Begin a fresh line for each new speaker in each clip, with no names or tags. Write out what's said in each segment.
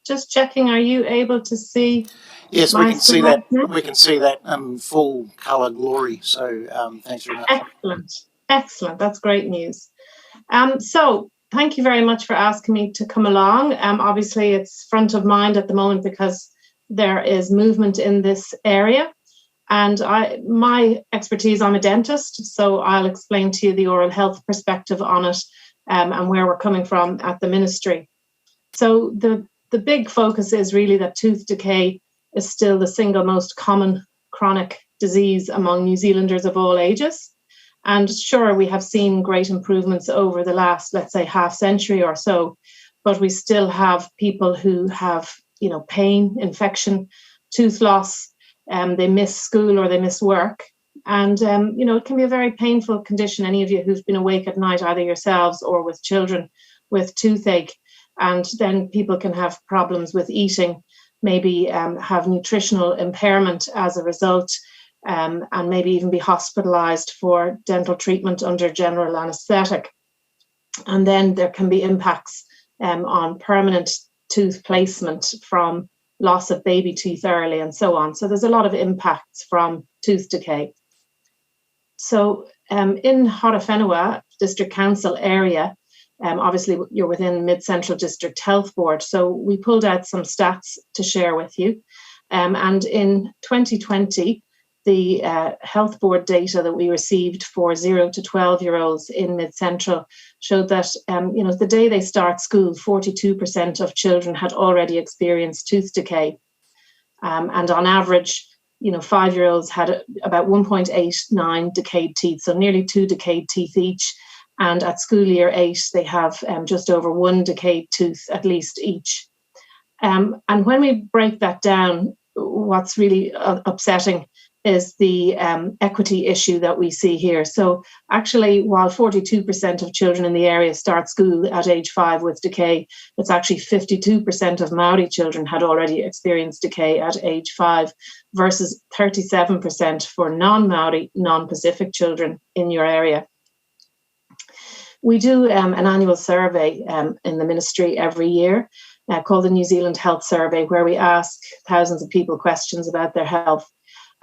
just checking, are you able to see
Yes, we
my
can see that.
slide now?
We can see that in full colour glory. So thanks very much.
Excellent. Excellent. That's great news. So thank you very much for asking me to come along. Obviously, it's front of mind at the moment because there is movement in this area. And my expertise, I'm a dentist, so I'll explain to you the oral health perspective on it and where we're coming from at the ministry. So the big focus is really that tooth decay is still the single most common chronic disease among New Zealanders of all ages. And sure, we have seen great improvements over the last, let's say, half century or so, but we still have people who have, pain, infection, tooth loss, they miss school or they miss work. And, it can be a very painful condition. Any of you who've been awake at night, either yourselves or with children with toothache, and then people can have problems with eating, maybe have nutritional impairment as a result, and maybe even be hospitalized for dental treatment under general anesthetic. And then there can be impacts on permanent tooth placement from loss of baby teeth early and so on. So there's a lot of impacts from tooth decay. So in Horowhenua District Council area, obviously you're within Mid-Central District Health Board, so we pulled out some stats to share with you. And in 2020, the health board data that we received for 0 to 12-year-olds in Mid-Central showed that, the day they start school, 42% of children had already experienced tooth decay. And on average, 5-year-olds had about 1.89 decayed teeth, so nearly 2 decayed teeth each. And at school year 8, they have just over 1 decayed tooth at least each. And when we break that down, what's really upsetting is the equity issue that we see here. So actually, while 42% of children in the area start school at age 5 with decay, it's actually 52% of Maori children had already experienced decay at age 5 versus 37% for non-Maori, non-Pacific children in your area. We do an annual survey in the ministry every year called the New Zealand Health Survey, where we ask thousands of people questions about their health.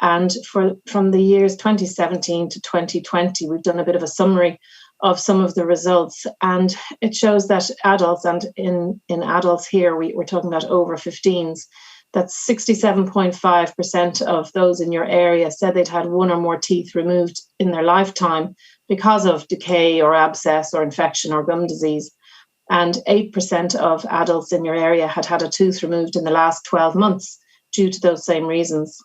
And from the years 2017 to 2020, we've done a bit of a summary of some of the results. And it shows that adults, and in adults here, we're talking about over 15s, that 67.5% of those in your area said they'd had 1 or more teeth removed in their lifetime because of decay or abscess or infection or gum disease. And 8% of adults in your area had had a tooth removed in the last 12 months due to those same reasons.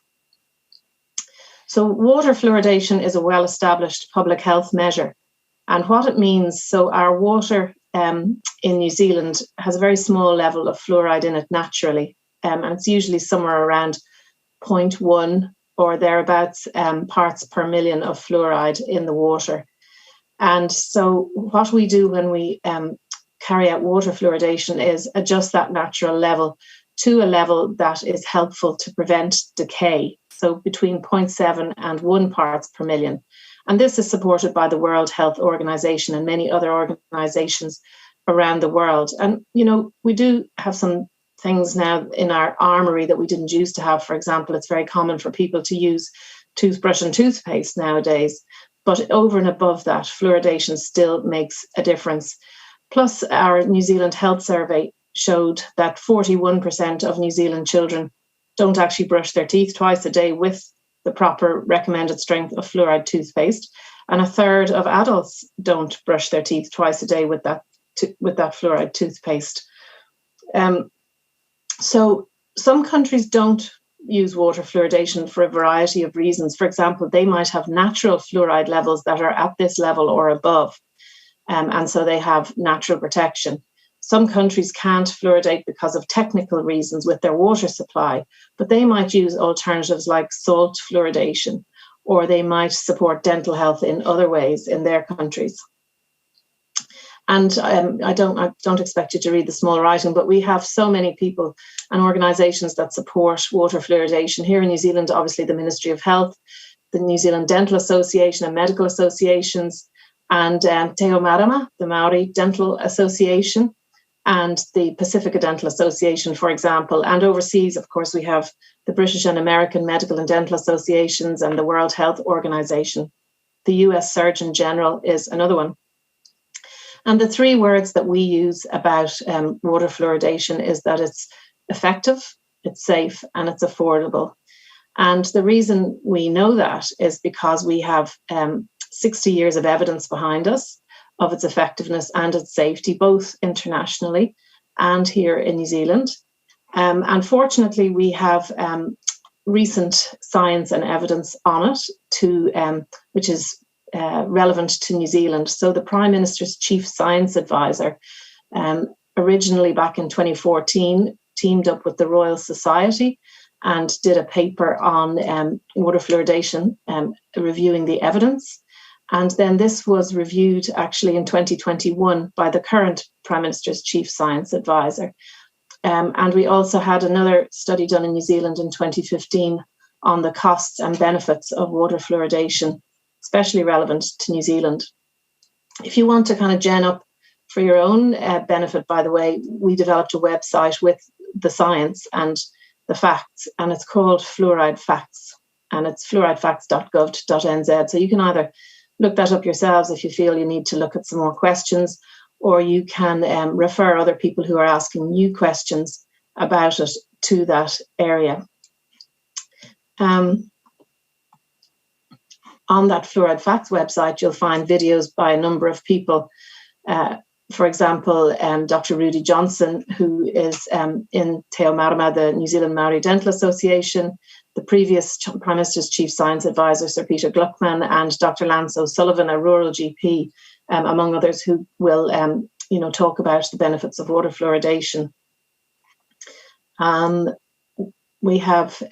So water fluoridation is a well-established public health measure. And what it means, so our water in New Zealand has a very small level of fluoride in it naturally. And it's usually somewhere around 0.1 or thereabouts parts per million of fluoride in the water. And so what we do when we carry out water fluoridation is adjust that natural level to a level that is helpful to prevent decay. So between 0.7 and 1 parts per million. And this is supported by the World Health Organization and many other organizations around the world. And, we do have some things now in our armory that we didn't used to have. For example, it's very common for people to use toothbrush and toothpaste nowadays. But over and above that, fluoridation still makes a difference. Plus, our New Zealand Health Survey showed that 41% of New Zealand children don't actually brush their teeth twice a day with the proper recommended strength of fluoride toothpaste. And a third of adults don't brush their teeth twice a day with that fluoride toothpaste. So some countries don't use water fluoridation for a variety of reasons. For example, they might have natural fluoride levels that are at this level or above. And so they have natural protection. Some countries can't fluoridate because of technical reasons with their water supply, but they might use alternatives like salt fluoridation, or they might support dental health in other ways in their countries. And I don't expect you to read the small writing, but we have so many people and organisations that support water fluoridation. Here in New Zealand, obviously the Ministry of Health, the New Zealand Dental Association and medical associations, and Te o Marama, the Maori Dental Association, and the Pacific Dental Association, for example. And overseas, of course, we have the British and American Medical and Dental Associations and the World Health Organization. The US Surgeon General is another one. And the three words that we use about water fluoridation is that it's effective, it's safe, and it's affordable. And the reason we know that is because we have 60 years of evidence behind us of its effectiveness and its safety, both internationally and here in New Zealand. And fortunately, we have recent science and evidence on it, which is relevant to New Zealand. So the Prime Minister's Chief Science Advisor, originally back in 2014, teamed up with the Royal Society and did a paper on water fluoridation, reviewing the evidence. And then this was reviewed actually in 2021 by the current Prime Minister's Chief Science Advisor. And we also had another study done in New Zealand in 2015 on the costs and benefits of water fluoridation, especially relevant to New Zealand. If you want to kind of gen up for your own benefit, by the way, we developed a website with the science and the facts, and it's called Fluoride Facts, and it's fluoridefacts.gov.nz. So you can either look that up yourselves if you feel you need to look at some more questions, or you can refer other people who are asking you questions about it to that area. On that Fluoride Facts website, you'll find videos by a number of people. For example, Dr. Rudy Johnson, who is in Te Ao Marama, the New Zealand Maori Dental Association, the previous Prime Minister's Chief Science Advisor, Sir Peter Gluckman, and Dr. Lance O'Sullivan, a rural GP, among others, who will talk about the benefits of water fluoridation. We have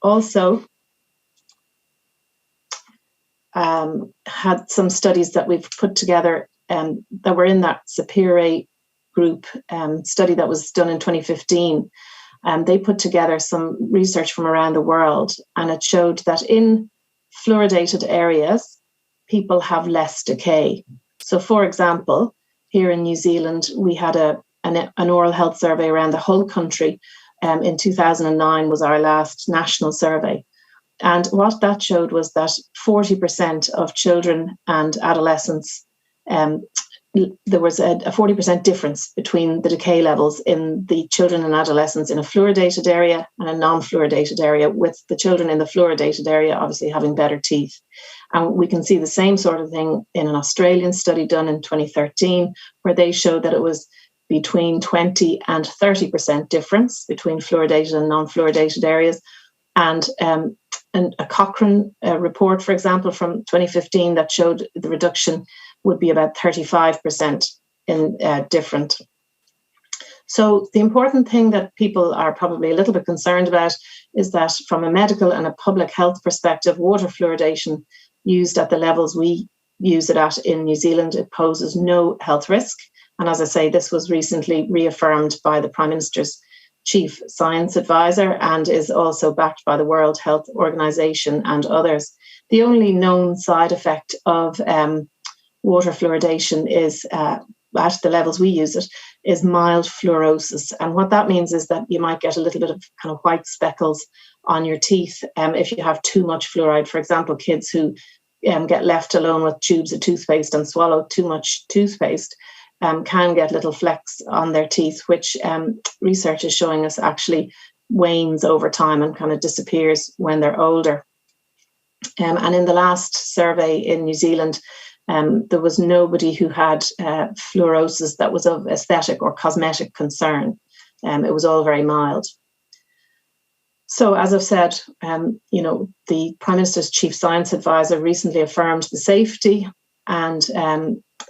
also had some studies that we've put together that were in that Sapere group study that was done in 2015. They put together some research from around the world, and it showed that in fluoridated areas, people have less decay. So, for example, here in New Zealand, we had an oral health survey around the whole country. In 2009 was our last national survey. And what that showed was that 40% of children and adolescents, there was a 40% difference between the decay levels in the children and adolescents in a fluoridated area and a non-fluoridated area, with the children in the fluoridated area obviously having better teeth. And we can see the same sort of thing in an Australian study done in 2013, where they showed that it was between 20 and 30% difference between fluoridated and non-fluoridated areas. And a Cochrane report, for example, from 2015 that showed the reduction would be about 35% in different. So the important thing that people are probably a little bit concerned about is that from a medical and a public health perspective, water fluoridation used at the levels we use it at in New Zealand, it poses no health risk. And as I say, this was recently reaffirmed by the Prime Minister's Chief Science Advisor and is also backed by the World Health Organization and others. The only known side effect of water fluoridation is, at the levels we use it, is mild fluorosis. And what that means is that you might get a little bit of kind of white speckles on your teeth if you have too much fluoride. For example, kids who get left alone with tubes of toothpaste and swallow too much toothpaste can get little flecks on their teeth, which research is showing us actually wanes over time and kind of disappears when they're older. And in the last survey in New Zealand, there was nobody who had fluorosis that was of aesthetic or cosmetic concern. It was all very mild. So, as I've said, the Prime Minister's Chief Science Advisor recently affirmed the safety and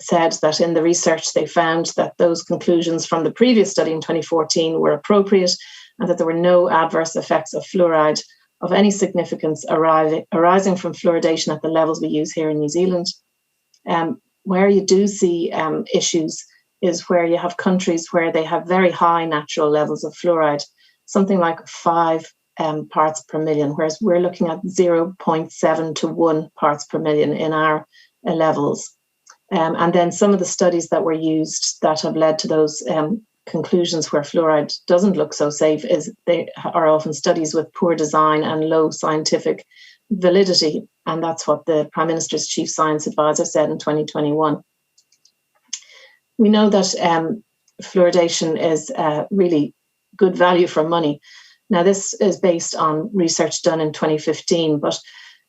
said that in the research they found that those conclusions from the previous study in 2014 were appropriate and that there were no adverse effects of fluoride of any significance arising from fluoridation at the levels we use here in New Zealand. Where you do see issues is where you have countries where they have very high natural levels of fluoride, something like 5 parts per million, whereas we're looking at 0.7 to 1 parts per million in our levels. And then some of the studies that were used that have led to those conclusions where fluoride doesn't look so safe is they are often studies with poor design and low scientific validity. And that's what the Prime Minister's Chief Science Advisor said in 2021. We know that fluoridation is really good value for money. Now, this is based on research done in 2015, but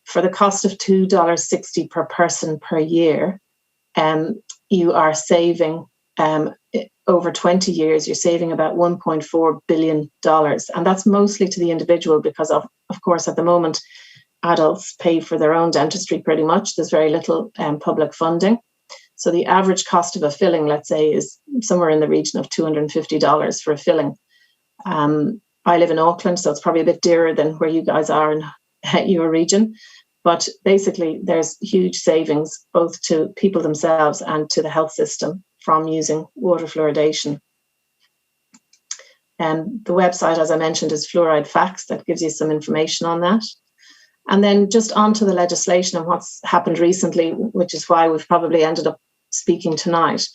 for the cost of $2.60 per person per year, you are saving over 20 years, you're saving about $1.4 billion. And that's mostly to the individual because of course, at the moment, adults pay for their own dentistry pretty much. There's very little public funding. So the average cost of a filling, let's say, is somewhere in the region of $250 for a filling. I live in Auckland, so it's probably a bit dearer than where you guys are in your region. But basically, there's huge savings both to people themselves and to the health system from using water fluoridation. And the website, as I mentioned, is Fluoride Facts. That gives you some information on that. And then just onto the legislation and what's happened recently, which is why we've probably ended up speaking tonight.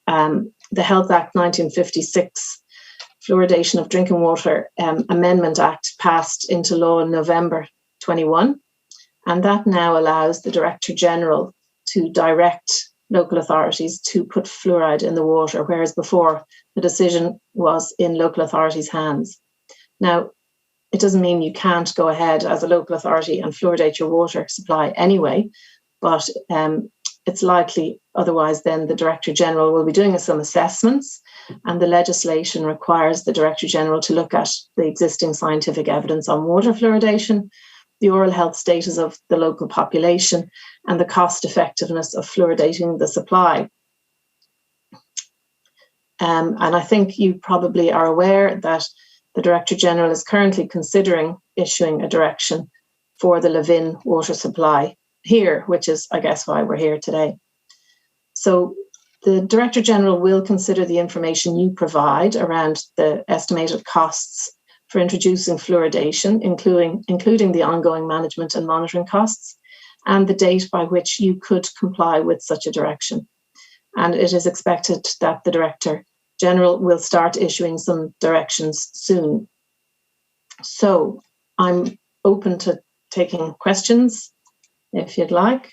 The Health Act 1956, Fluoridation of Drinking Water Amendment Act, passed into law in November 21. And that now allows the Director General to direct local authorities to put fluoride in the water, whereas before the decision was in local authorities' hands. Now, it doesn't mean you can't go ahead as a local authority and fluoridate your water supply anyway, but it's likely otherwise then the Director General will be doing some assessments, and the legislation requires the Director General to look at the existing scientific evidence on water fluoridation, the oral health status of the local population, and the cost effectiveness of fluoridating the supply. And I think you probably are aware that the Director General is currently considering issuing a direction for the Levin water supply here, which is, I guess, why we're here today. So the Director General will consider the information you provide around the estimated costs for introducing fluoridation, including the ongoing management and monitoring costs, and the date by which you could comply with such a direction. And it is expected that the Director General will start issuing some directions soon. So I'm open to taking questions if you'd like.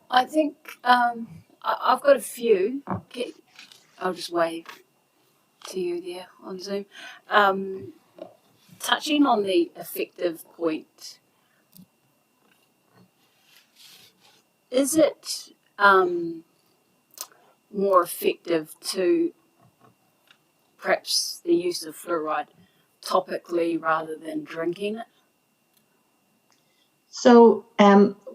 I think I've got a few. I'll just wave to you there on Zoom. Touching on the effective point, is it more effective to perhaps the use of fluoride topically rather than drinking it?
So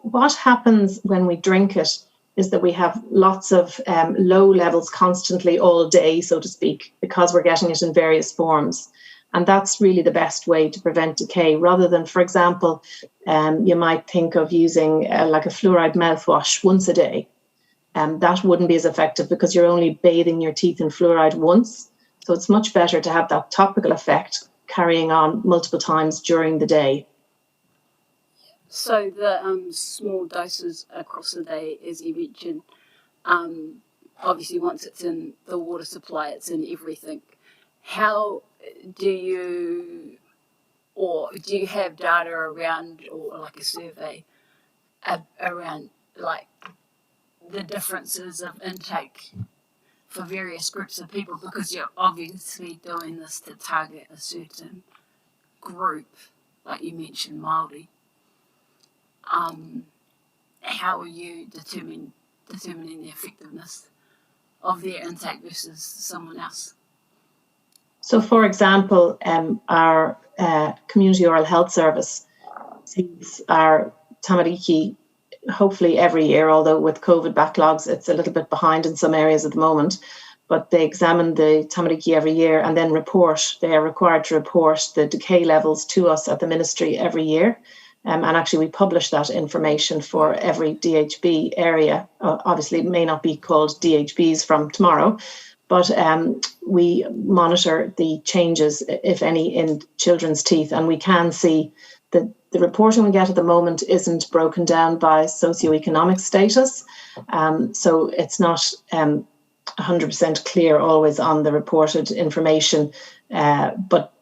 what happens when we drink it is that we have lots of low levels constantly all day, so to speak, because we're getting it in various forms. And that's really the best way to prevent decay, rather than, for example, you might think of using like a fluoride mouthwash once a day. That wouldn't be as effective because you're only bathing your teeth in fluoride once. So it's much better to have that topical effect carrying on multiple times during the day.
So the small doses across the day, as you mentioned, obviously once it's in the water supply, it's in everything. How do you have data around, or like a survey around like the differences of intake for various groups of people, because you're obviously doing this to target a certain group, like you mentioned, Māori. How are you determining the effectiveness of their intake versus someone else?
So, for example, our community oral health service sees our tamariki hopefully every year, although with COVID backlogs, it's a little bit behind in some areas at the moment. But they examine the tamariki every year and then report. They are required to report the decay levels to us at the ministry every year. And actually, we publish that information for every DHB area. Obviously, it may not be called DHBs from tomorrow, but we monitor the changes, if any, in children's teeth, and we can see the reporting we get at the moment isn't broken down by socioeconomic status, so it's not 100% clear always on the reported information, but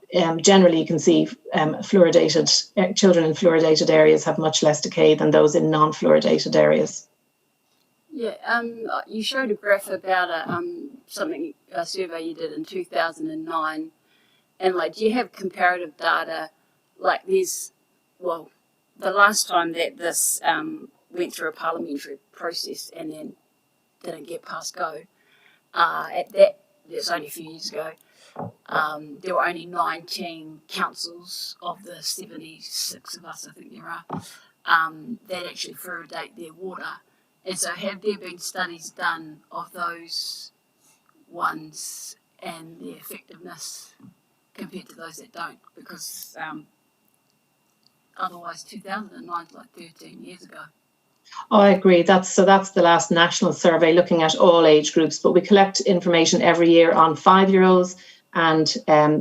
generally you can see fluoridated children in fluoridated areas have much less decay than those in non-fluoridated areas.
Yeah, you showed a graph about a survey you did in 2009, and like, do you have comparative data? Like, the last time that this went through a parliamentary process and then didn't get past go, it's only a few years ago. There were only 19 councils of the 76 of us, I think there are, that actually fluoridate their water. And so have there been studies done of those ones and their effectiveness compared to those that don't? Because otherwise 2009 is like 13 years ago.
Oh, I agree. That's the last national survey looking at all age groups, but we collect information every year on 5-year-olds and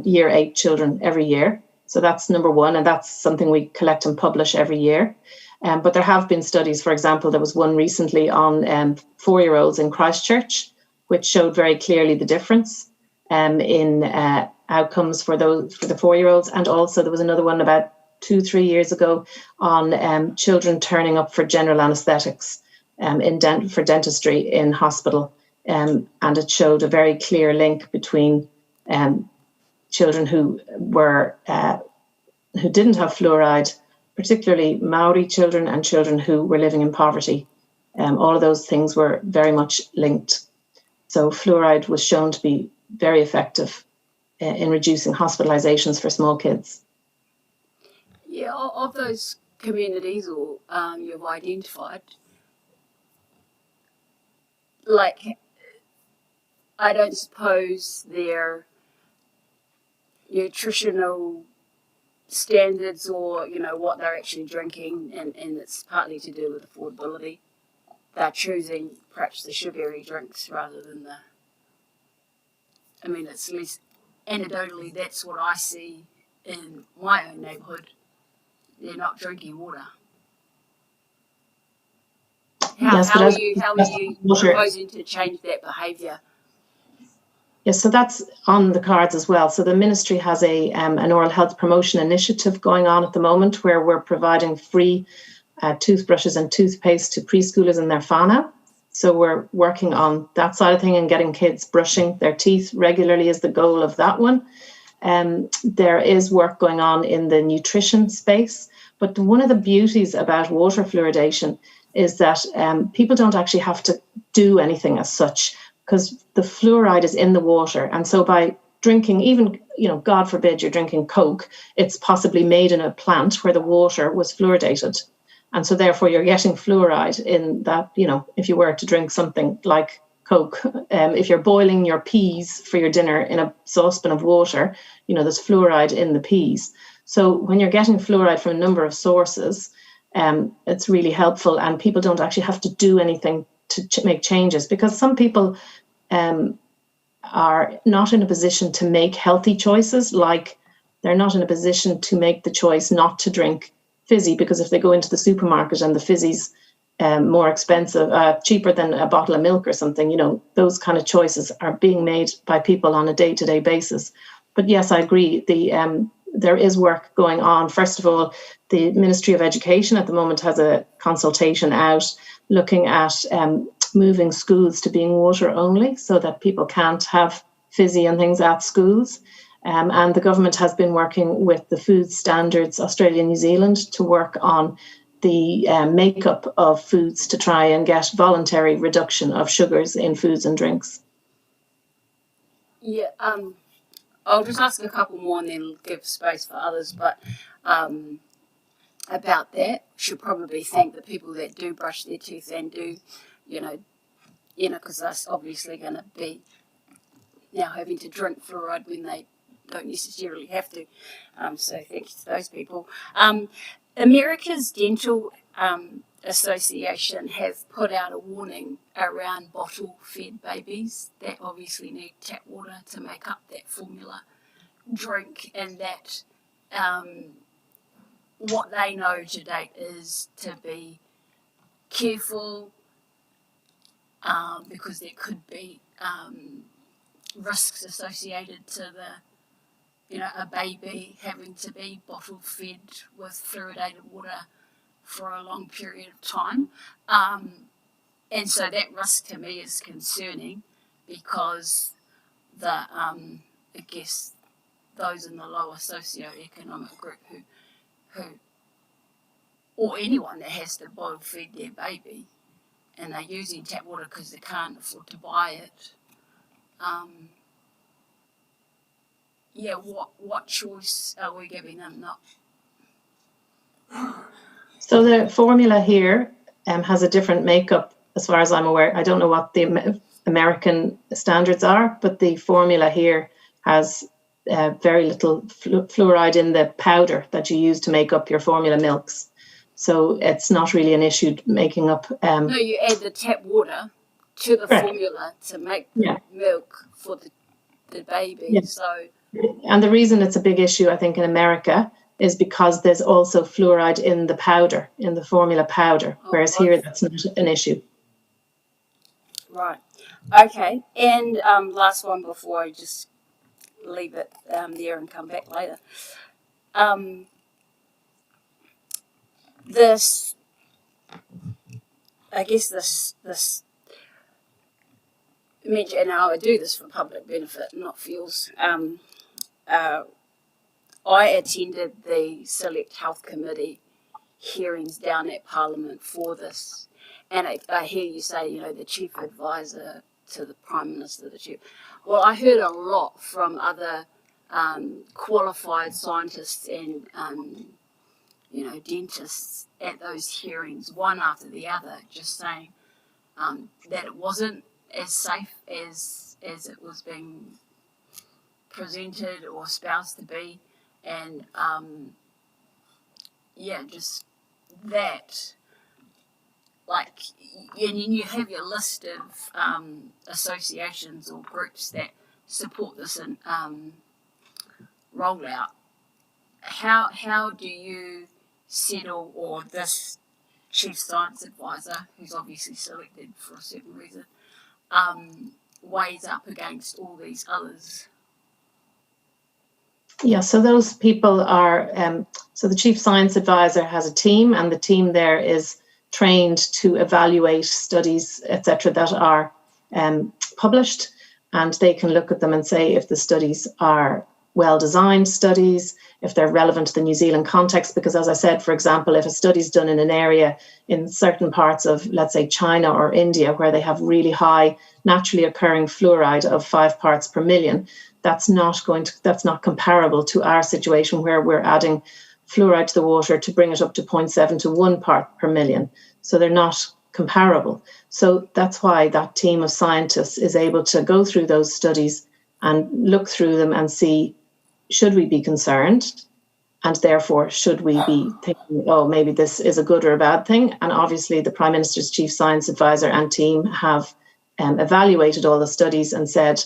year 8 children every year. So that's number one, and that's something we collect and publish every year. But there have been studies, for example, there was one recently on 4-year-olds in Christchurch, which showed very clearly the difference in outcomes for the 4-year-olds. And also there was another one about 2-3 years ago on children turning up for general anaesthetics for dentistry in hospital. And it showed a very clear link between children who didn't have fluoride, particularly Maori children and children who were living in poverty. All of those things were very much linked. So fluoride was shown to be very effective in reducing hospitalizations for small kids.
Yeah, of those communities or you've identified, like, I don't suppose their nutritional standards or, what they're actually drinking, and it's partly to do with affordability. They're choosing perhaps the sugary drinks rather than it's less, anecdotally, that's what I see in my own neighbourhood. They're not drinking water. How are you proposing to change that behaviour?
Yes, so that's on the cards as well. So the ministry has an oral health promotion initiative going on at the moment where we're providing free toothbrushes and toothpaste to preschoolers in their whānau. So we're working on that side of thing and getting kids brushing their teeth regularly is the goal of that one. There is work going on in the nutrition space, but one of the beauties about water fluoridation is that people don't actually have to do anything as such, because the fluoride is in the water. And so by drinking, even, God forbid you're drinking Coke, it's possibly made in a plant where the water was fluoridated. And so therefore you're getting fluoride in that, if you were to drink something like Coke, if you're boiling your peas for your dinner in a saucepan of water, there's fluoride in the peas. So when you're getting fluoride from a number of sources, it's really helpful, and people don't actually have to do anything to make changes, because some people are not in a position to make healthy choices, like they're not in a position to make the choice not to drink fizzy, because if they go into the supermarket and the fizzy's more expensive, cheaper than a bottle of milk or something, those kind of choices are being made by people on a day-to-day basis. But yes, I agree. There is work going on. First of all, the Ministry of Education at the moment has a consultation out looking at moving schools to being water only, so that people can't have fizzy and things at schools. And the government has been working with the Food Standards Australia and New Zealand to work on the makeup of foods to try and get voluntary reduction of sugars in foods and drinks.
Yeah, I'll just ask a couple more and then give space for others. But about that, should probably thank the people that do brush their teeth and do, because that's obviously going to be now having to drink fluoride when they don't necessarily have to. So thank you to those people. America's Dental Association have put out a warning around bottle-fed babies that obviously need tap water to make up that formula drink, and that what they know to date is to be careful, because there could be risks associated to a baby having to be bottle fed with fluoridated water for a long period of time. And so that risk to me is concerning, because I guess those in the lower socioeconomic group who or anyone that has to bottle feed their baby and they're using tap water because they can't afford to buy it. What choice are we giving them?
So the formula here has a different makeup, as far as I'm aware. I don't know what the American standards are, but the formula here has very little fluoride in the powder that you use to make up your formula milks. So it's not really an issue making up.
No, you add the tap water to the
Correct.
formula to make milk for the baby.
Yes.
So,
and the reason it's a big issue, I think, in America is because there's also fluoride in the powder, in the formula powder, whereas here that's not an issue.
Right. Okay. And last one before I just leave it there and come back later. This and I do this for public benefit, not fuels. I attended the Select Health Committee hearings down at Parliament for this, and I hear you say, the chief advisor to the Prime Minister, the chief. Well, I heard a lot from other qualified scientists and dentists at those hearings, one after the other, just saying that it wasn't as safe as it was being presented or espoused to be, and just that, and you have your list of associations or groups that support this and rollout. How do you settle, or this chief science advisor, who's obviously selected for a certain reason, weighs up against all these others?
Yeah, so those people are, so the chief science advisor has a team, and the team there is trained to evaluate studies, etc., that are published, and they can look at them and say if the studies are well-designed studies, if they're relevant to the New Zealand context, because as I said, for example, if a study's done in an area in certain parts of, let's say, China or India, where they have really high naturally occurring fluoride of 5 parts per million, that's not comparable to our situation where we're adding fluoride to the water to bring it up to 0.7 to 1 part per million. So they're not comparable. So that's why that team of scientists is able to go through those studies and look through them and see, should we be concerned? And therefore, should we be thinking, oh, maybe this is a good or a bad thing? And obviously, the Prime Minister's chief science advisor and team have evaluated all the studies and said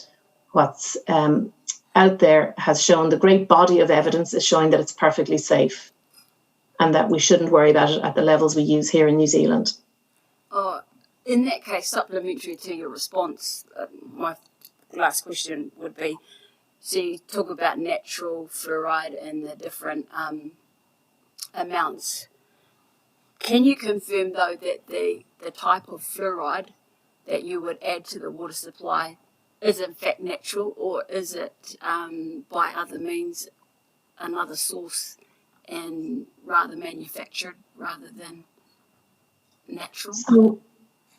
what's out there has shown, the great body of evidence is showing that it's perfectly safe and that we shouldn't worry about it at the levels we use here in New Zealand.
In that case, supplementary to your response, my last question would be, so you talk about natural fluoride and the different amounts. Can you confirm, though, that the type of fluoride that you would add to the water supply is in fact natural, or is it by other means, another source, and rather manufactured rather than natural?
So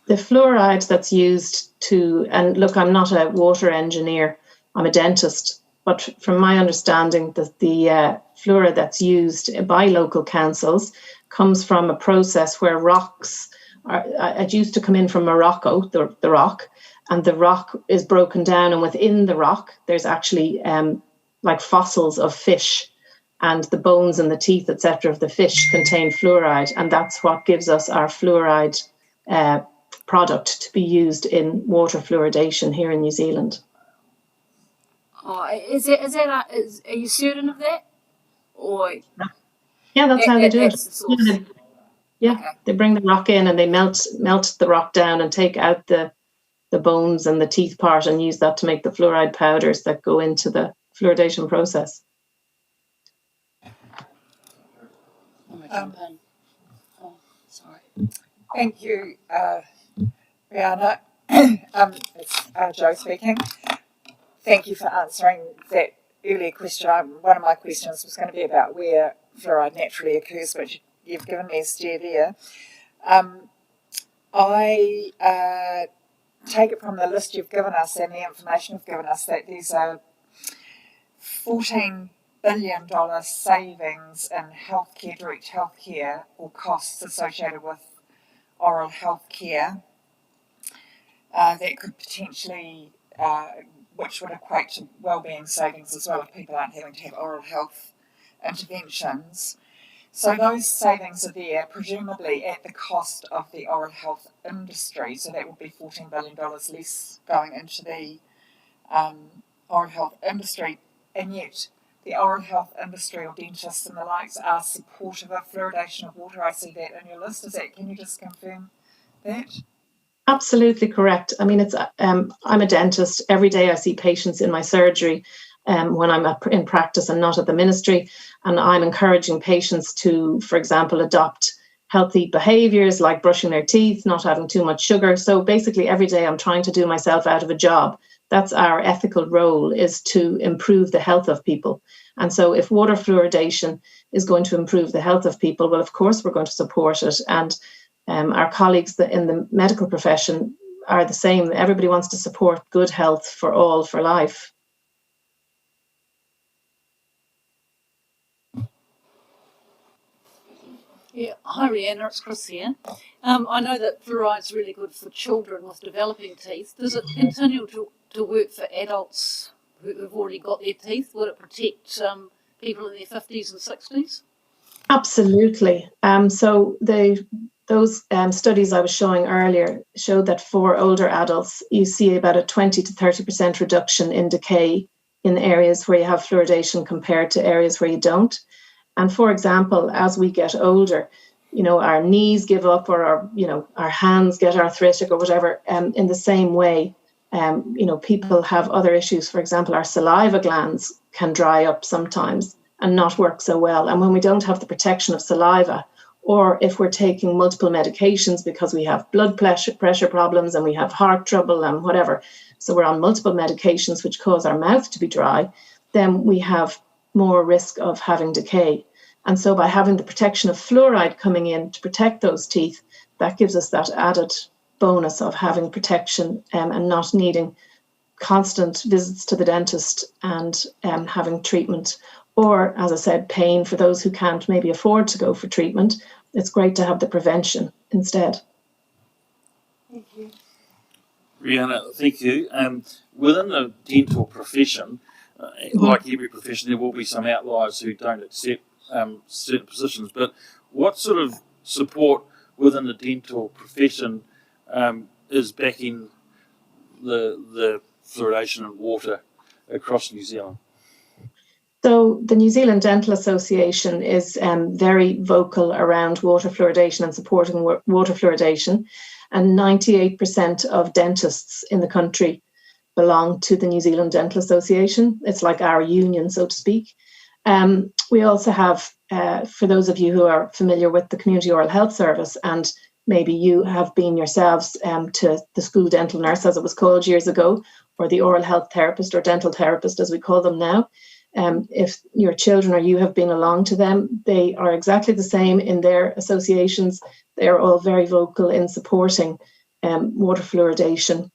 the fluoride that's used and look, I'm not a water engineer, I'm a dentist, but from my understanding, the fluoride that's used by local councils comes from a process where rocks it used to come in from Morocco, the rock, and the rock is broken down, and within the rock there's actually like fossils of fish, and the bones and the teeth, etc., of the fish contain fluoride, and that's what gives us our fluoride product to be used in water fluoridation here in New Zealand.
Oh, are you certain of that? Or
Yeah, that's how they do it.
That's the source.
Yeah,
Okay.
they bring the rock in and they melt the rock down and take out the bones and the teeth part and use that to make the fluoride powders that go into the fluoridation process.
Oh, sorry.
Thank you, Rihanna. It's Jo speaking. Thank you for answering that earlier question. One of my questions was going to be about where fluoride naturally occurs, but you've given me a steer there. I take it from the list you've given us and the information you've given us that there's a $14 billion savings in healthcare, direct healthcare, or costs associated with oral health care that could potentially, which would equate to wellbeing savings as well if people aren't having to have oral health interventions. So those savings are there, presumably at the cost of the oral health industry. So that would be $14 billion less going into the oral health industry. And yet the oral health industry or dentists and the likes are supportive of fluoridation of water. I see that in your list. Can you just confirm that?
Absolutely correct. I mean, I'm a dentist. Every day I see patients in my surgery when I'm in practice and not at the ministry. And I'm encouraging patients to, for example, adopt healthy behaviors like brushing their teeth, not having too much sugar. So basically every day I'm trying to do myself out of a job. That's our ethical role, is to improve the health of people. And so if water fluoridation is going to improve the health of people, well, of course, we're going to support it. And our colleagues in the medical profession are the same. Everybody wants to support good health for all, for life.
Yeah, hi Rihanna, it's Chris here. I know that fluoride's really good for children with developing teeth. Does it continue to work for adults who have already got their teeth? Would it protect people in their 50s and 60s?
Absolutely. So those studies I was showing earlier showed that for older adults, you see about a 20 to 30% reduction in decay in areas where you have fluoridation compared to areas where you don't. And for example, as we get older, our knees give up or our hands get arthritic or whatever. In the same way, people have other issues. For example, our saliva glands can dry up sometimes and not work so well. And when we don't have the protection of saliva, or if we're taking multiple medications because we have blood pressure problems and we have heart trouble and whatever, so we're on multiple medications which cause our mouth to be dry, then we have more risk of having decay. And so by having the protection of fluoride coming in to protect those teeth, that gives us that added bonus of having protection and not needing constant visits to the dentist and having treatment. Or, as I said, pain for those who can't maybe afford to go for treatment. It's great to have the prevention instead.
Thank you.
Rihanna, thank you. Within the dental profession, like every profession, there will be some outliers who don't accept certain positions. But what sort of support within the dental profession is backing the fluoridation of water across New Zealand?
So the New Zealand Dental Association is very vocal around water fluoridation and supporting water fluoridation. And 98% of dentists in the country belong to the New Zealand Dental Association. It's like our union, so to speak. We also have, for those of you who are familiar with the Community Oral Health Service, and maybe you have been yourselves to the school dental nurse, as it was called years ago, or the oral health therapist or dental therapist, as we call them now. If your children or you have been along to them, they are exactly the same in their associations. They are all very vocal in supporting water fluoridation.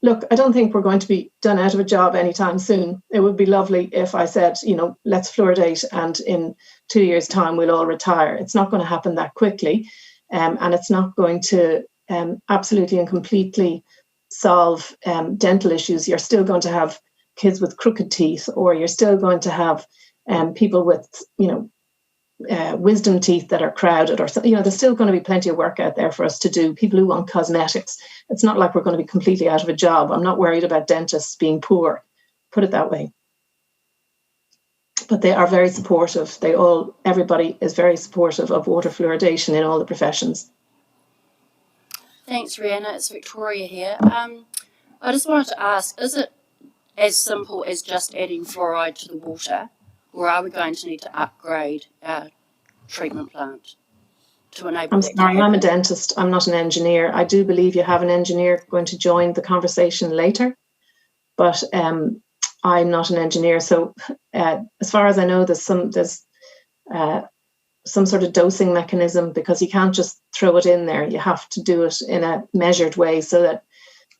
Look, I don't think we're going to be done out of a job anytime soon. It would be lovely if I said, let's fluoridate and in 2 years' time we'll all retire. It's not going to happen that quickly, and it's not going to absolutely and completely solve dental issues. You're still going to have kids with crooked teeth, or you're still going to have people with, wisdom teeth that are crowded, or there's still going to be plenty of work out there for us to do. People who want cosmetics. It's not like we're going to be completely out of a job. I'm not worried about dentists being poor, put it that way. but they are very supportive. Everybody is very supportive of water fluoridation in all the professions.
Thanks, Rihanna. It's Victoria here. I just wanted to ask, is it as simple as just adding fluoride to the water, or are we going to need to upgrade our treatment plant to enable
I'm
that
sorry,
to
I'm a
happen?
dentist. I'm not an engineer. I do believe you have an engineer going to join the conversation later, but I'm not an engineer. So as far as I know, there's some sort of dosing mechanism, because you can't just throw it in there. You have to do it in a measured way so that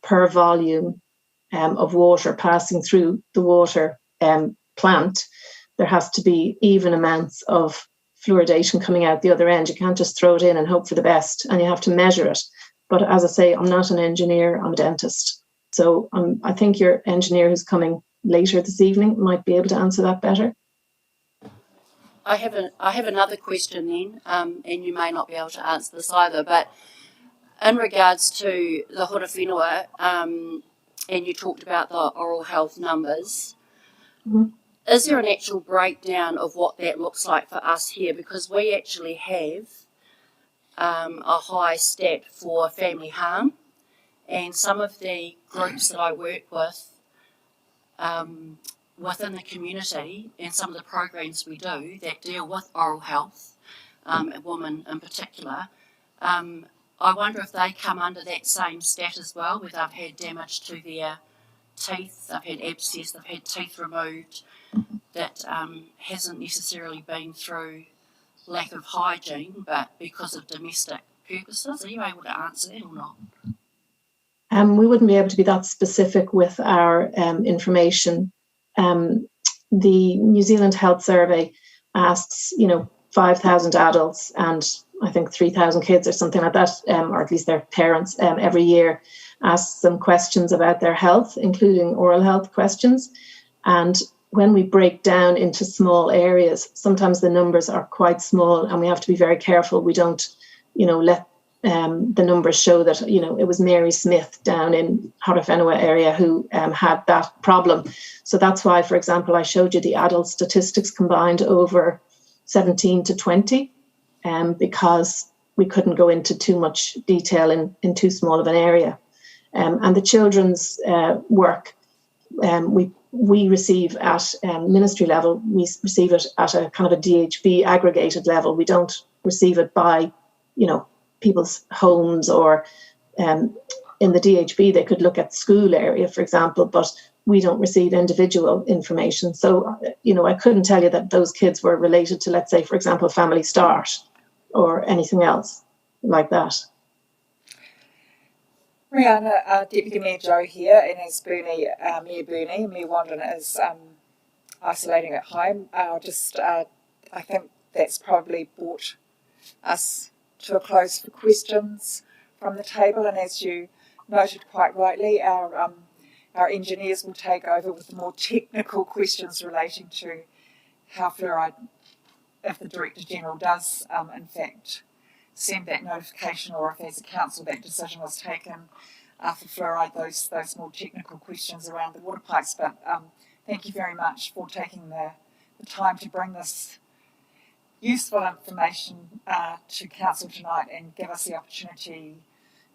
per volume of water passing through the water plant, there has to be even amounts of fluoridation coming out the other end. You can't just throw it in and hope for the best, and you have to measure it. But as I say, I'm not an engineer, I'm a dentist. So I think your engineer who's coming later this evening might be able to answer that better.
I have another question then, and you may not be able to answer this either, but in regards to the hora whenua, and you talked about the oral health numbers, is there an actual breakdown of what that looks like for us here? Because we actually have a high stat for family harm, and some of the groups that I work with within the community and some of the programs we do that deal with oral health, and women in particular, I wonder if they come under that same stat as well, where they've had damage to their teeth, they've had abscess, they've had teeth removed, that hasn't necessarily been through lack of hygiene, but because of domestic purposes. Are you able to answer that or not?
We wouldn't be able to be that specific with our information. The New Zealand Health Survey asks, 5,000 adults and I think 3,000 kids or something like that, or at least their parents, every year, asks them questions about their health, including oral health questions. And when we break down into small areas, sometimes the numbers are quite small, and we have to be very careful we don't, let the numbers show that, it was Mary Smith down in hora whenua area who had that problem. So that's why, for example, I showed you the adult statistics combined over 17 to 20, because we couldn't go into too much detail in too small of an area. And the children's work, we receive at ministry level, we receive it at a kind of a DHB aggregated level. We don't receive it by, people's homes, or in the DHB they could look at school area, for example, but we don't receive individual information. So, I couldn't tell you that those kids were related to, let's say, for example, Family Start or anything else like that.
Rihanna, Deputy Mayor Joe here, and as Mayor Mayor Wandin is isolating at home, I think that's probably brought us to a close for questions from the table, and as you noted quite rightly, our engineers will take over with the more technical questions relating to how fluoride, if the Director General does in fact send that notification, or if as a council that decision was taken for fluoride, those more technical questions around the water pipes. But thank you very much for taking the time to bring this useful information to council tonight and give us the opportunity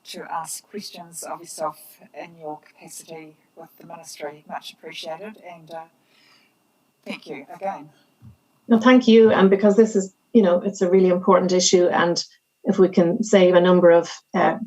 to ask questions of yourself in your capacity with the ministry. Much appreciated, and thank you again.
No, thank you. And because this is, it's a really important issue, and if we can save a number of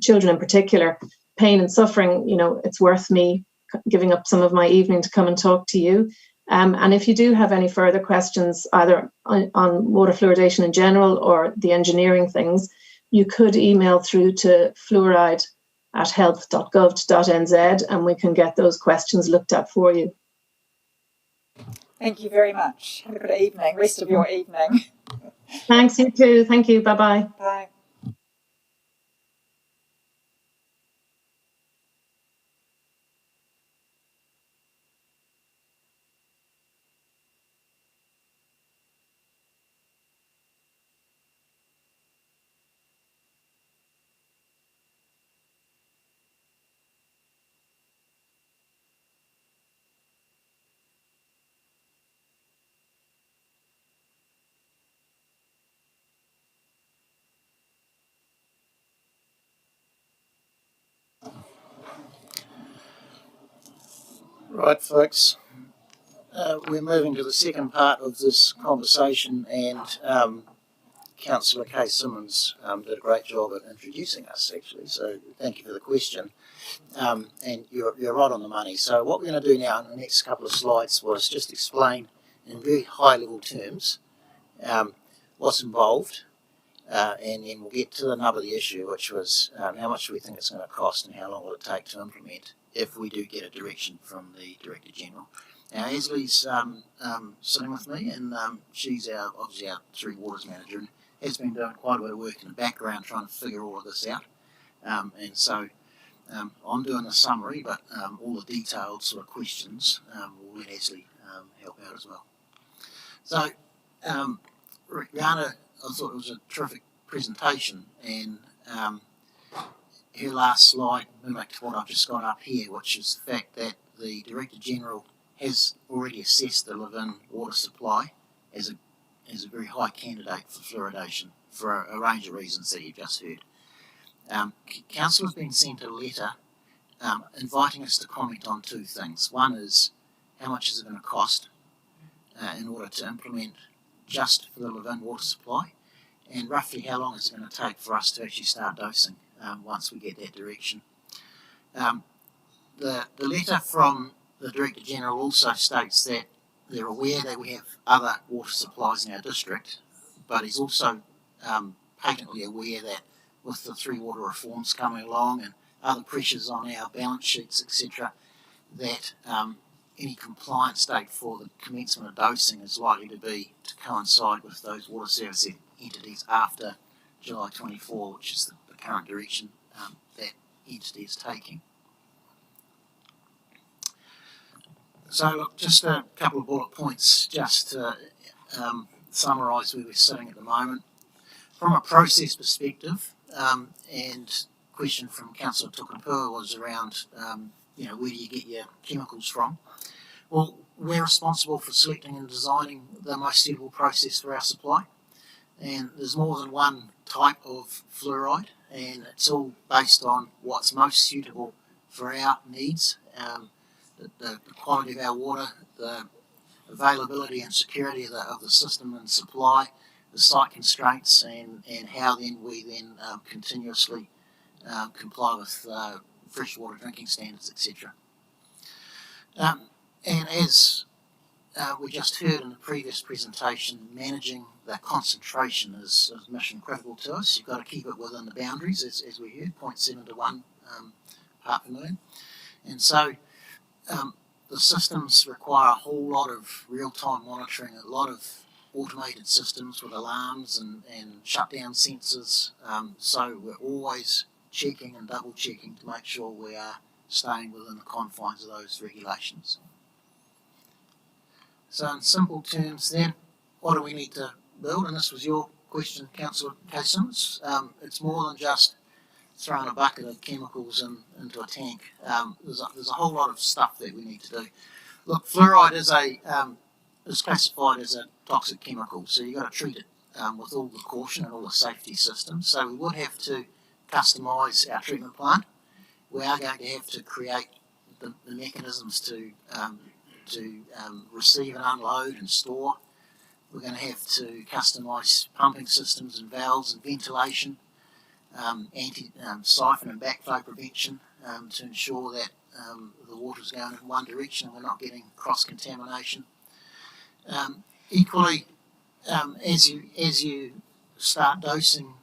children in particular pain and suffering, it's worth me giving up some of my evening to come and talk to you. And if you do have any further questions, either on water fluoridation in general or the engineering things, you could email through to fluoride@health.gov.nz, and we can get those questions looked at for you.
Thank you very much. Have a good evening, rest of your evening.
Thanks, you too. Thank you. Bye-bye.
Bye.
Right, folks. We're moving to the second part of this conversation, and Councillor Kay Simmons did a great job at introducing us, actually, so thank you for the question. And you're right on the money. So what we're going to do now in the next couple of slides was just explain in very high-level terms what's involved, and then we'll get to the nub of the issue, which was how much do we think it's going to cost and how long will it take to implement if we do get a direction from the Director General. Now, Esley's sitting with me, and she's obviously our Three Waters manager, and has been doing quite a bit of work in the background trying to figure all of this out. And so I'm doing a summary, but all the detailed sort of questions will let Esley help out as well. So, Rihanna, I thought it was a terrific presentation, and her last slide mimicked what I've just got up here, which is the fact that the Director General has already assessed the Levin water supply as a very high candidate for fluoridation for a range of reasons that you've just heard. Council has been sent a letter inviting us to comment on two things. One is how much is it going to cost in order to implement just for the Levin water supply, and roughly how long is it going to take for us to actually start dosing once we get that direction. The letter from the Director General also states that they're aware that we have other water supplies in our district, but he's also patently aware that with the three water reforms coming along and other pressures on our balance sheets, etc., that any compliance date for the commencement of dosing is likely to coincide with those water service entities after July 24, which is the current direction that entity is taking. So look, just a couple of bullet points just to summarise where we're sitting at the moment. From a process perspective, and question from Councillor Tukumpua was around, where do you get your chemicals from? Well, we're responsible for selecting and designing the most suitable process for our supply, and there's more than one type of fluoride, and it's all based on what's most suitable for our needs, the quality of our water, the availability and security of the system and supply, the site constraints, and how then we continuously comply with freshwater drinking standards, etc. And as we just heard in the previous presentation, managing the concentration is mission critical to us. You've got to keep it within the boundaries, as we heard, 0.7 to 1 part per million. And so the systems require a whole lot of real-time monitoring, a lot of automated systems with alarms and shutdown sensors. So we're always checking and double-checking to make sure we are staying within the confines of those regulations. So in simple terms then, what do we need to build? And this was your question, Councillor Simmons. It's more than just throwing a bucket of chemicals into a tank. There's a whole lot of stuff that we need to do. Look, fluoride is classified as a toxic chemical, so you've got to treat it with all the caution and all the safety systems. So we would have to customise our treatment plant. We are going to have to create the mechanisms to receive and unload and store. We're going to have to customise pumping systems and valves and ventilation, siphon and backflow prevention to ensure that the water is going in one direction and we're not getting cross-contamination. Equally, as you start dosing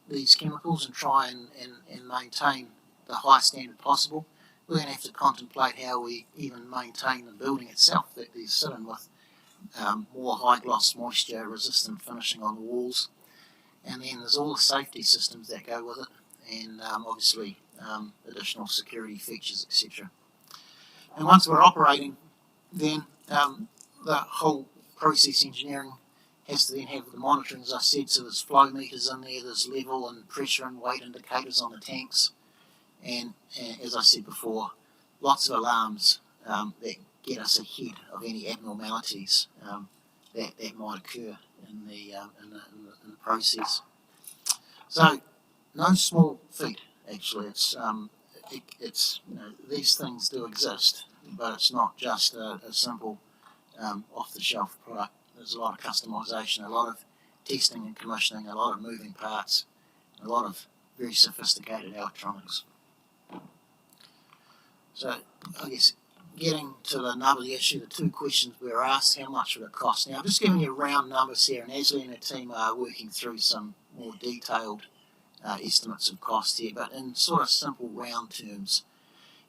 these chemicals and try and maintain the highest standard possible, we're going to have to contemplate how we even maintain the building itself that these sit in with more high gloss moisture resistant finishing on the walls. And then there's all the safety systems that go with it, and obviously additional security features, etc. And once we're operating, then the whole process engineering has to then have the monitoring, as I said, so there's flow meters in there, there's level and pressure and weight indicators on the tanks, and as I said before, lots of alarms that get us ahead of any abnormalities that might occur in the process. So, no small feat. Actually, it's these things do exist. but it's not just a simple off-the-shelf product. There's a lot of customisation, a lot of testing and commissioning, a lot of moving parts, a lot of very sophisticated electronics. So I guess getting to the nub of the issue, the two questions we were asked: how much would it cost? Now, I'm just giving you round numbers here, and Ashley and her team are working through some more detailed estimates of cost here, but in sort of simple round terms,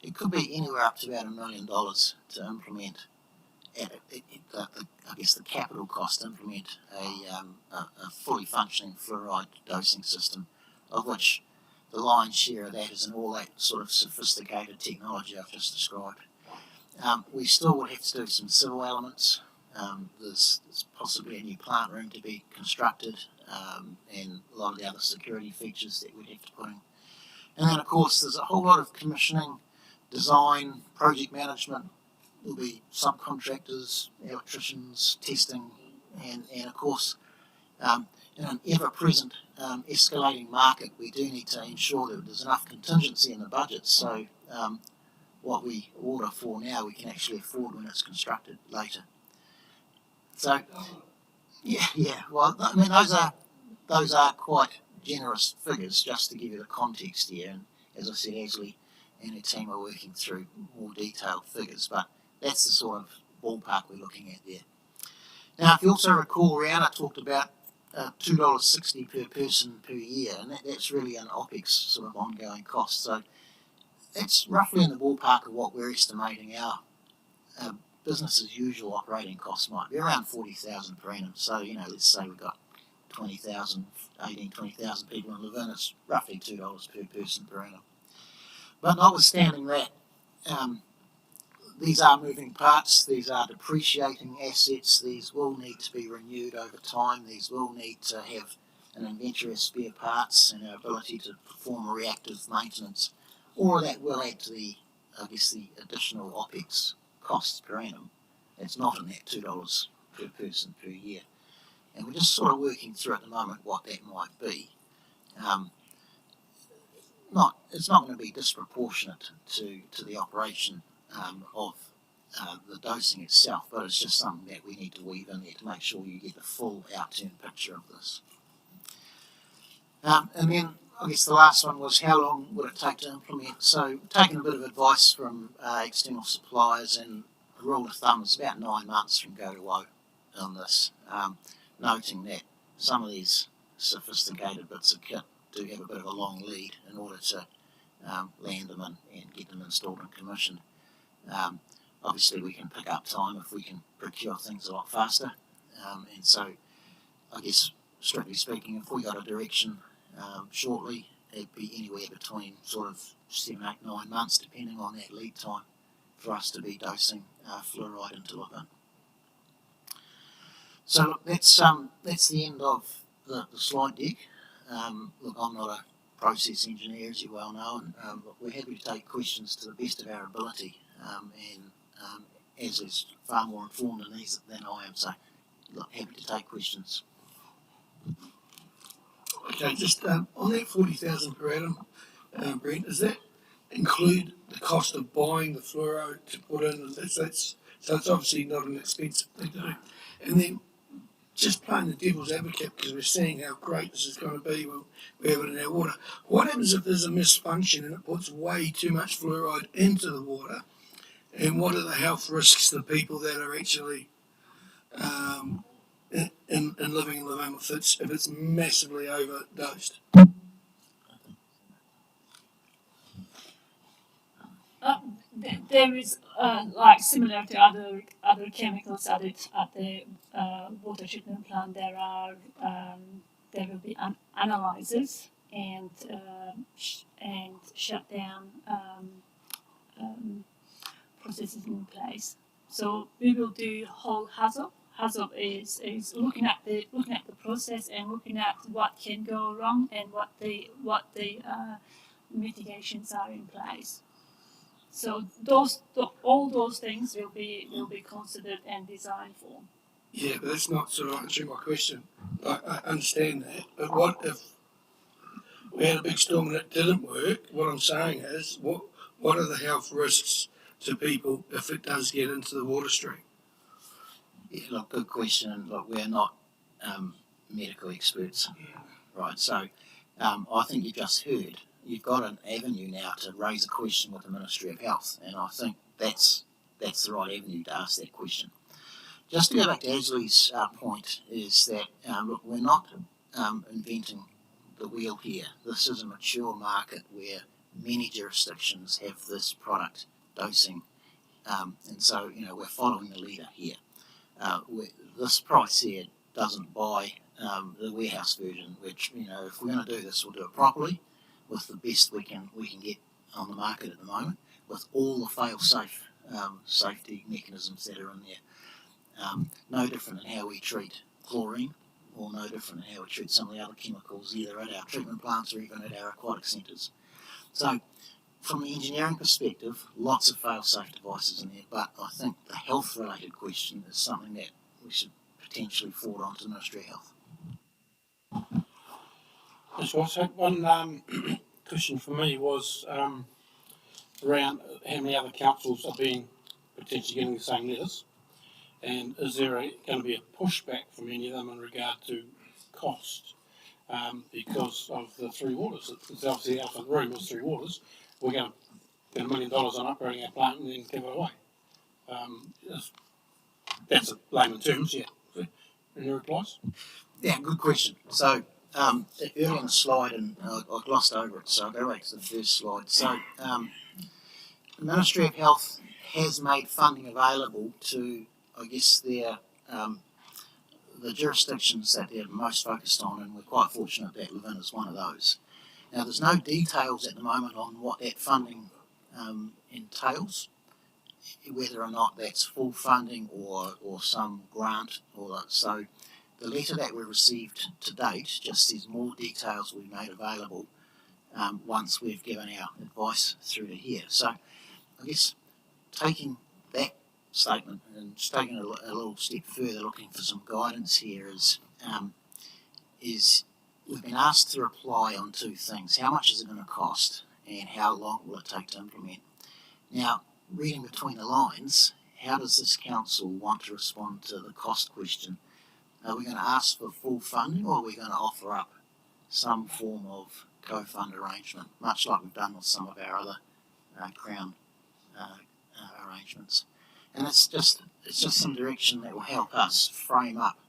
it could be anywhere up to about $1 million to implement. I guess the capital cost to implement a fully functioning fluoride dosing system, of which the lion's share of that is in all that sort of sophisticated technology I've just described. We still would have to do some civil elements. There's possibly a new plant room to be constructed, and a lot of the other security features that we'd have to put in. And then, of course, there's a whole lot of commissioning, design, project management. There'll be subcontractors, electricians, testing, and of course, in an ever-present escalating market, we do need to ensure that there's enough contingency in the budget, so what we order for now we can actually afford when it's constructed later. So, yeah. Well, I mean, those are quite generous figures, just to give you the context here. And as I said, Ashley and her team are working through more detailed figures, but that's the sort of ballpark we're looking at there. Now, if you also recall, Rihanna talked about $2.60 per person per year, and that's really an OPEX sort of ongoing cost. So that's roughly in the ballpark of what we're estimating our business as usual operating costs might be, around 40,000 per annum. So, let's say we've got 20,000 people in Levin, it's roughly $2 per person per annum. But notwithstanding that, these are moving parts, these are depreciating assets, these will need to be renewed over time, these will need to have an inventory of spare parts and our ability to perform reactive maintenance. All of that will add to the additional OPEX costs per annum. It's not in that $2 per person per year. And we're just sort of working through at the moment what that might be. It's not going to be disproportionate to the operation of the dosing itself, but it's just something that we need to weave in there to make sure you get the full outturn picture of this. And then I guess the last one was how long would it take to implement? So taking a bit of advice from external suppliers, and a rule of thumb is about 9 months from go to woe on this, noting that some of these sophisticated bits of kit do have a bit of a long lead in order to land them and get them installed and commissioned. Obviously we can pick up time if we can procure things a lot faster, and so I guess strictly speaking, if we got a direction shortly, it'd be anywhere between sort of 7, 8, 9 months depending on that lead time for us to be dosing fluoride into Levin. So look, that's the end of the slide deck. Look, I'm not a process engineer, as you well know, and we're happy to take questions to the best of our ability, and as is far more informed in these than I am, so look, happy to take questions.
Okay, just on that 40,000 per annum, Brent, does that include the cost of buying the fluoride to put in? So it's obviously not an expensive thing to do. And then just playing the devil's advocate, because we're seeing how great this is going to be when we have it in our water. What happens if there's a misfunction and it puts way too much fluoride into the water? And what are the health risks to people that are actually in living in Levin if it's massively overdosed?
There is like similar to other chemicals added at the water treatment plant. There will be analyzers and shut down processes in place. So we will do whole HAZOP. HAZOP is looking at the process and looking at what can go wrong and what the mitigations are in place. So all those things will be considered and designed for.
Yeah, but that's not sort of answering my question. I understand that, but what if we had a big storm and it didn't work? What I'm saying is, what are the health risks to people if it does get into the water stream?
Yeah, look, good question. And look, we're not medical experts, right? So I think you just heard you've got an avenue now to raise a question with the Ministry of Health, and I think that's the right avenue to ask that question. Just to go back to Ashley's point is that look, we're not inventing the wheel here. This is a mature market where many jurisdictions have this product dosing, and so we're following the leader here. This price here doesn't buy the warehouse version, which if we're going to do this, we'll do it properly with the best we can get on the market at the moment, with all the fail-safe safety mechanisms that are in there. No different in how we treat chlorine, or no different in how we treat some of the other chemicals, either at our treatment plants or even at our aquatic centres. So, from the engineering perspective, lots of fail-safe devices in there, but I think the health-related question is something that we should potentially forward on to the Ministry of Health.
So one question for me was around how many other councils are potentially getting the same letters, and is there going to be a pushback from any of them in regard to cost because of the three waters? It's obviously the elephant in the room is three waters. We're going to spend $1 million on upgrading our plant and then give it away. That's a layman terms, yeah. Any replies?
Yeah, good question. So early in the slide, and I glossed over it, so I'll go back to the first slide. So the Ministry of Health has made funding available to, I guess, the jurisdictions that they're most focused on, and we're quite fortunate that Levin is one of those. Now, there's no details at the moment on what that funding entails, whether or not that's full funding or some grant. So the letter that we received to date just says more details will be made available once we've given our advice through to here. So I guess taking that statement and just taking a little step further, looking for some guidance here is we've been asked to reply on two things. How much is it going to cost, and how long will it take to implement? Now, reading between the lines, how does this council want to respond to the cost question? Are we going to ask for full funding, or are we going to offer up some form of co-fund arrangement, much like we've done with some of our other Crown arrangements? And it's just some direction that will help us frame up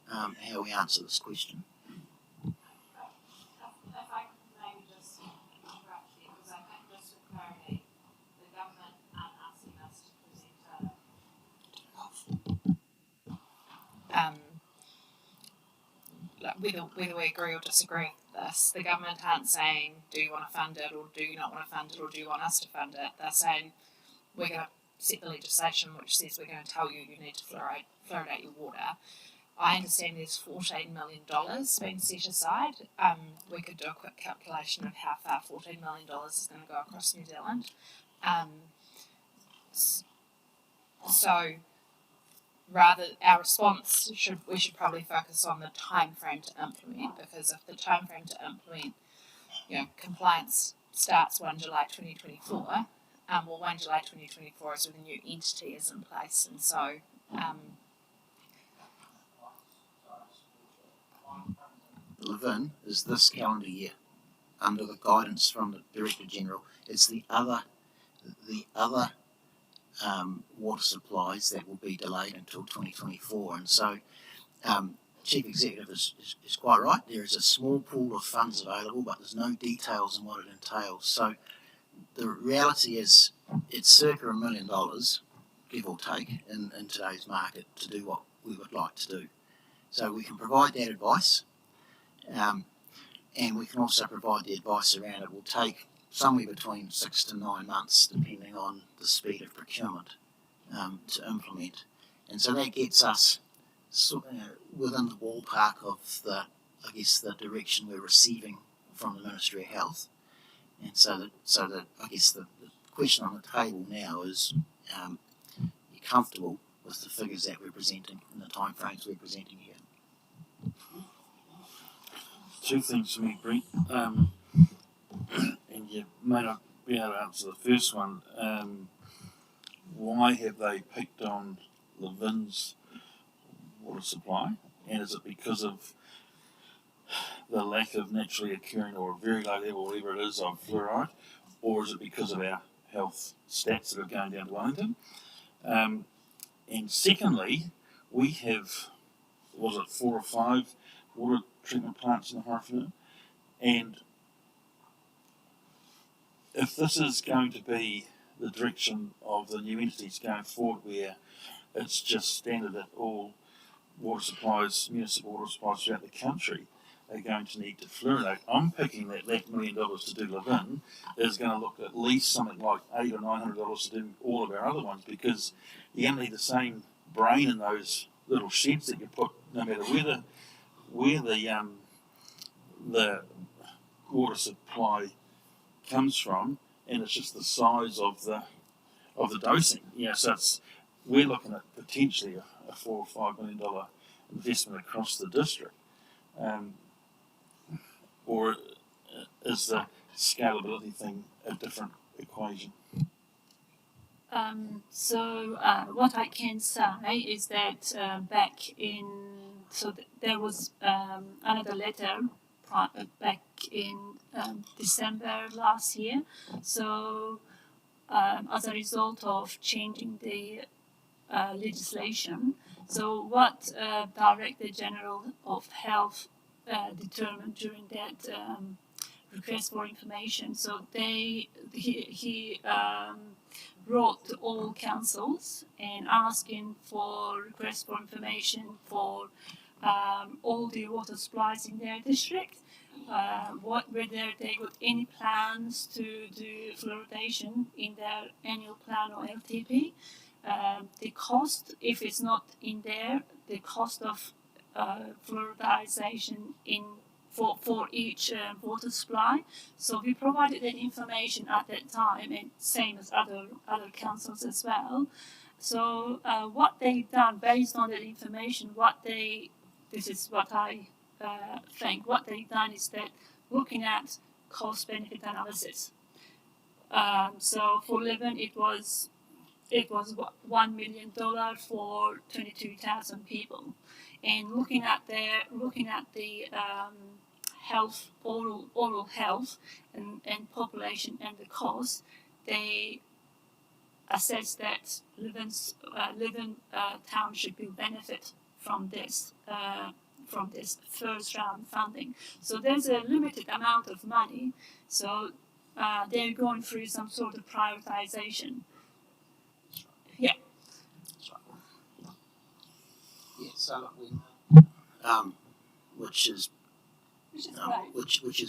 how we answer this question.
If I could maybe just interrupt you, because I think just for clarity, the government aren't asking us to present whether we agree or disagree with this, the government aren't saying, do you want to fund it, or do you not want to fund it, or do you want us to fund it? They're saying, we're going to set the legislation which says we're going to tell you need to fluoridate your water. I understand there's $14 million being set aside. We could do a quick calculation of how far $14 million is going to go across New Zealand. So rather, our response we should probably focus on the time frame to implement, because if the time frame to implement, compliance starts 1 July 2024, 1 July 2024 is when the new entity is in place, and so
Levin is this calendar year, under the guidance from the Director General. It's the other water supplies that will be delayed until 2024, and so Chief Executive is quite right. There is a small pool of funds available, but there's no details on what it entails. So the reality is it's circa $1 million, give or take, in today's market to do what we would like to do. So we can provide that advice, and we can also provide the advice around it will take somewhere between 6 to 9 months, depending on the speed of procurement, to implement. And so that gets us within the ballpark of the direction we're receiving from the Ministry of Health. And so that I guess the question on the table now is, you're comfortable with the figures that we're presenting and the timeframes we're presenting here?
Two things for me, Brent, and you may not be able to answer the first one. why have they picked on Levin's water supply? And is it because of the lack of naturally occurring or a very low level, whatever it is, of fluoride? Or is it because of our health stats that are going down to Wellington? And secondly, we have, was it 4 or 5 water treatment plants in the Horowhenua? And if this is going to be the direction of the new entities going forward, where it's just standard that all water supplies, municipal water supplies throughout the country are going to need to fluoridate, I'm picking that $1 million to do Levin is going to look at least something like $800 or $900 to do all of our other ones, because you're going to need the same brain in those little sheds that you put, no matter where the water supply comes from, and it's just the size of the dosing. So we're looking at potentially a $4 or $5 million investment across the district. Or is the scalability thing a different equation?
What I can say is that there was another letter back in December last year. So as a result of changing the legislation, so what Director General of Health determined during that request for information, so he wrote to all councils and asking for requests for information for all the water supplies in their district, whether they got any plans to do fluoridation in their annual plan or LTP. The cost, if it's not in there, the cost of fluoridization for each water supply. So we provided that information at that time, and same as other councils as well. So what they've done based on that information, this is what I think, what they've done is that looking at cost benefit analysis. So for Levin, it was $1 million for 22,000 people, and looking at the health, oral health, and population and the cost, they assess that Levin township will benefit from this first round funding. So there's a limited amount of money, so they're going through some sort of prioritization. Yeah.
Yeah, so which is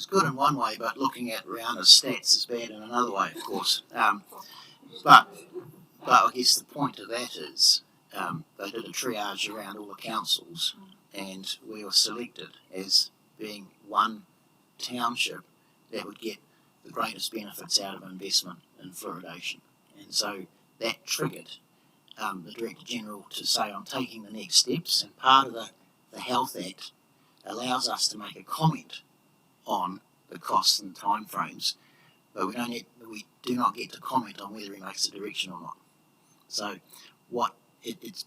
good in one way, but looking at Rihanna's stats is bad in another way, of course. But I guess the point of that is they did a triage around all the councils, and we were selected as being one township that would get the greatest benefits out of investment in fluoridation. And so that triggered the Director General to say, I'm taking the next steps, and part of the Health Act allows us to make a comment on the costs and timeframes, but we do not get to comment on whether he makes a direction or not. So it's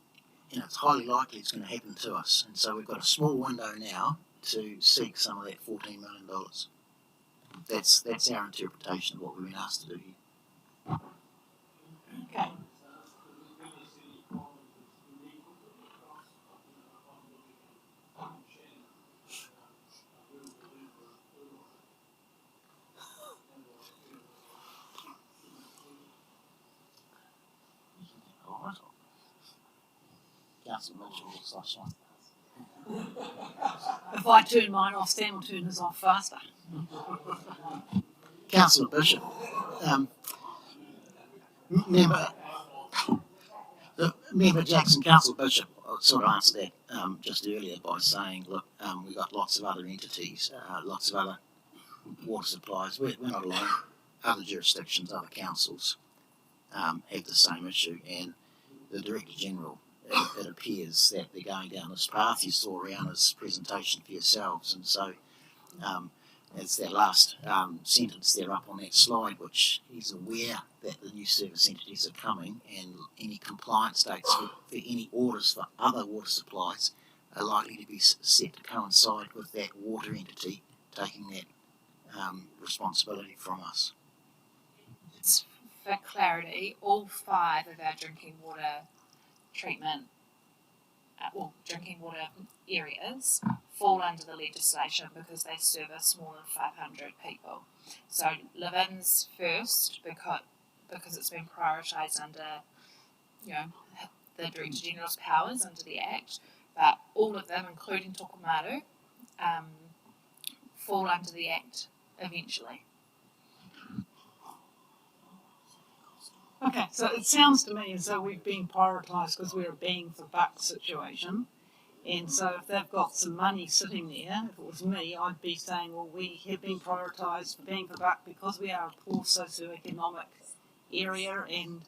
highly likely it's going to happen to us, and so we've got a small window now to seek some of that $14 million. That's our interpretation of what we've been asked to do here.
Okay. If I turn mine off, Sam will turn his off faster.
Councillor Bishop, Member Jackson, Councillor Bishop sort of answered that just earlier by saying, look, we've got lots of other entities, lots of other water supplies. We're not alone. Other jurisdictions, other councils have the same issue, and the Director General, it appears that they're going down this path. You saw Rihanna's presentation for yourselves, and so it's that last sentence there up on that slide, which he's aware that the new service entities are coming, and any compliance dates for any orders for other water supplies are likely to be set to coincide with that water entity taking that responsibility from us.
For clarity, all 5 of our drinking water treatment, drinking water areas fall under the legislation because they service more than 500 people. So Levin's first because it's been prioritised under, the Director General's powers under the Act, but all of them, including Tokomaru, fall under the Act eventually.
Okay, so it sounds to me as though we've been prioritised because we're a bang for buck situation. And so if they've got some money sitting there, if it was me, I'd be saying, well, we have been prioritised for bang for buck because we are a poor socioeconomic area and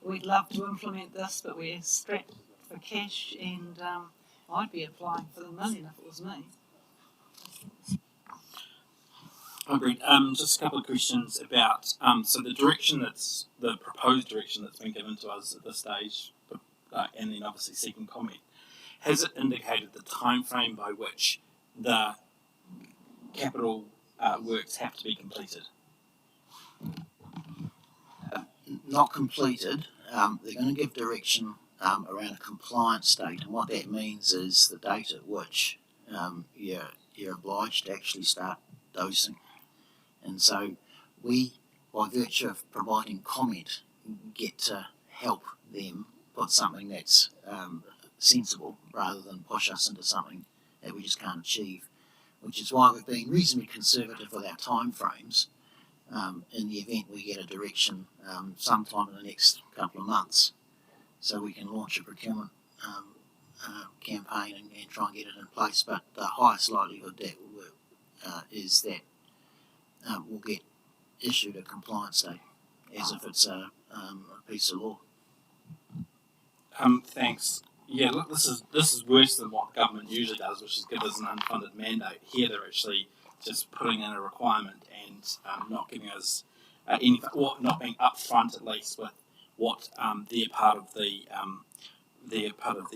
we'd love to implement this, but we're strapped for cash, and I'd be applying for the million if it was me.
Hi, Brent. Just a couple of questions about so the proposed direction that's been given to us at this stage, and then obviously seeking comment. Has it indicated the time frame by which the capital works have to be completed?
Not completed. They're going to give direction around a compliance date, and what that means is the date at which you're obliged to actually start dosing. And so we, by virtue of providing comment, get to help them put something that's sensible rather than push us into something that we just can't achieve, which is why we've been reasonably conservative with our time frames. In the event we get a direction sometime in the next couple of months, so we can launch a procurement campaign and try and get it in place. But the highest likelihood that will work is that we'll get issued a compliance date as if it's a piece of law.
Thanks. Yeah, look, this is worse than what government usually does, which is give us an unfunded mandate. Here they're actually just putting in a requirement and not giving us anything, or not being upfront at least with what their part of the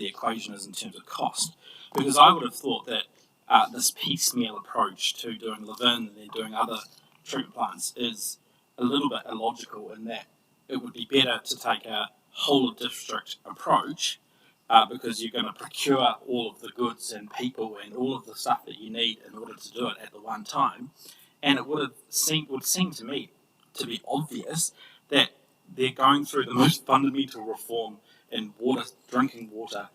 equation is in terms of cost. Because I would have thought that this piecemeal approach to doing Levin and then doing other treatment plants is a little bit illogical, in that it would be better to take a whole of district approach, because you're going to procure all of the goods and people and all of the stuff that you need in order to do it at the one time. And it would seem to me to be obvious that they're going through the most fundamental reform in drinking water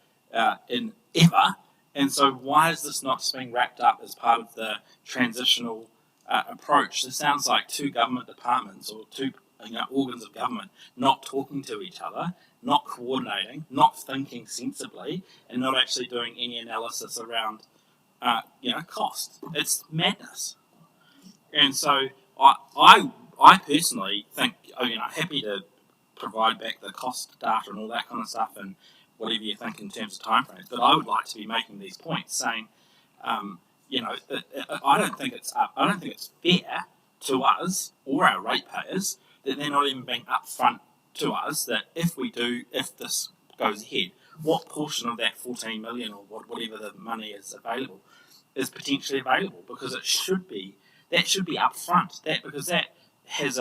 in ever. And so why is this not just being wrapped up as part of the transitional approach? This sounds like 2 government departments or 2 organs of government not talking to each other, not coordinating, not thinking sensibly, and not actually doing any analysis around cost. It's madness. And so I personally think, I'm happy to provide back the cost data and all that kind of stuff and whatever you think in terms of timeframes, but I would like to be making these points saying, I don't think it's fair to us or our ratepayers that they're not even being upfront to us that if this goes ahead, what portion of that 14 million or whatever the money is available is potentially available, because that should be upfront. Because that has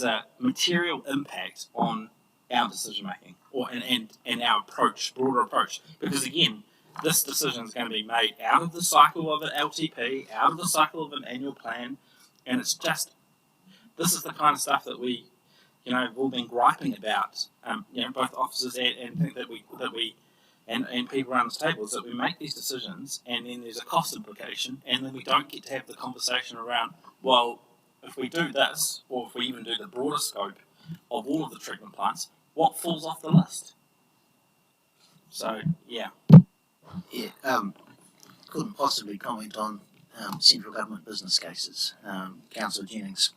a material impact on our decision making and our broader approach. Because again, this decision is going to be made out of the cycle of an LTP, out of the cycle of an annual plan, and it's just, this is the kind of stuff that we, have all been griping about, both officers and think that we and people around this table, is that we make these decisions and then there's a cost implication, and then we don't get to have the conversation around, well, if we do this, or if we even do the broader scope of all of the treatment plants, what falls off the list? So, yeah.
Yeah, couldn't possibly comment on central government business cases, Councillor Jennings.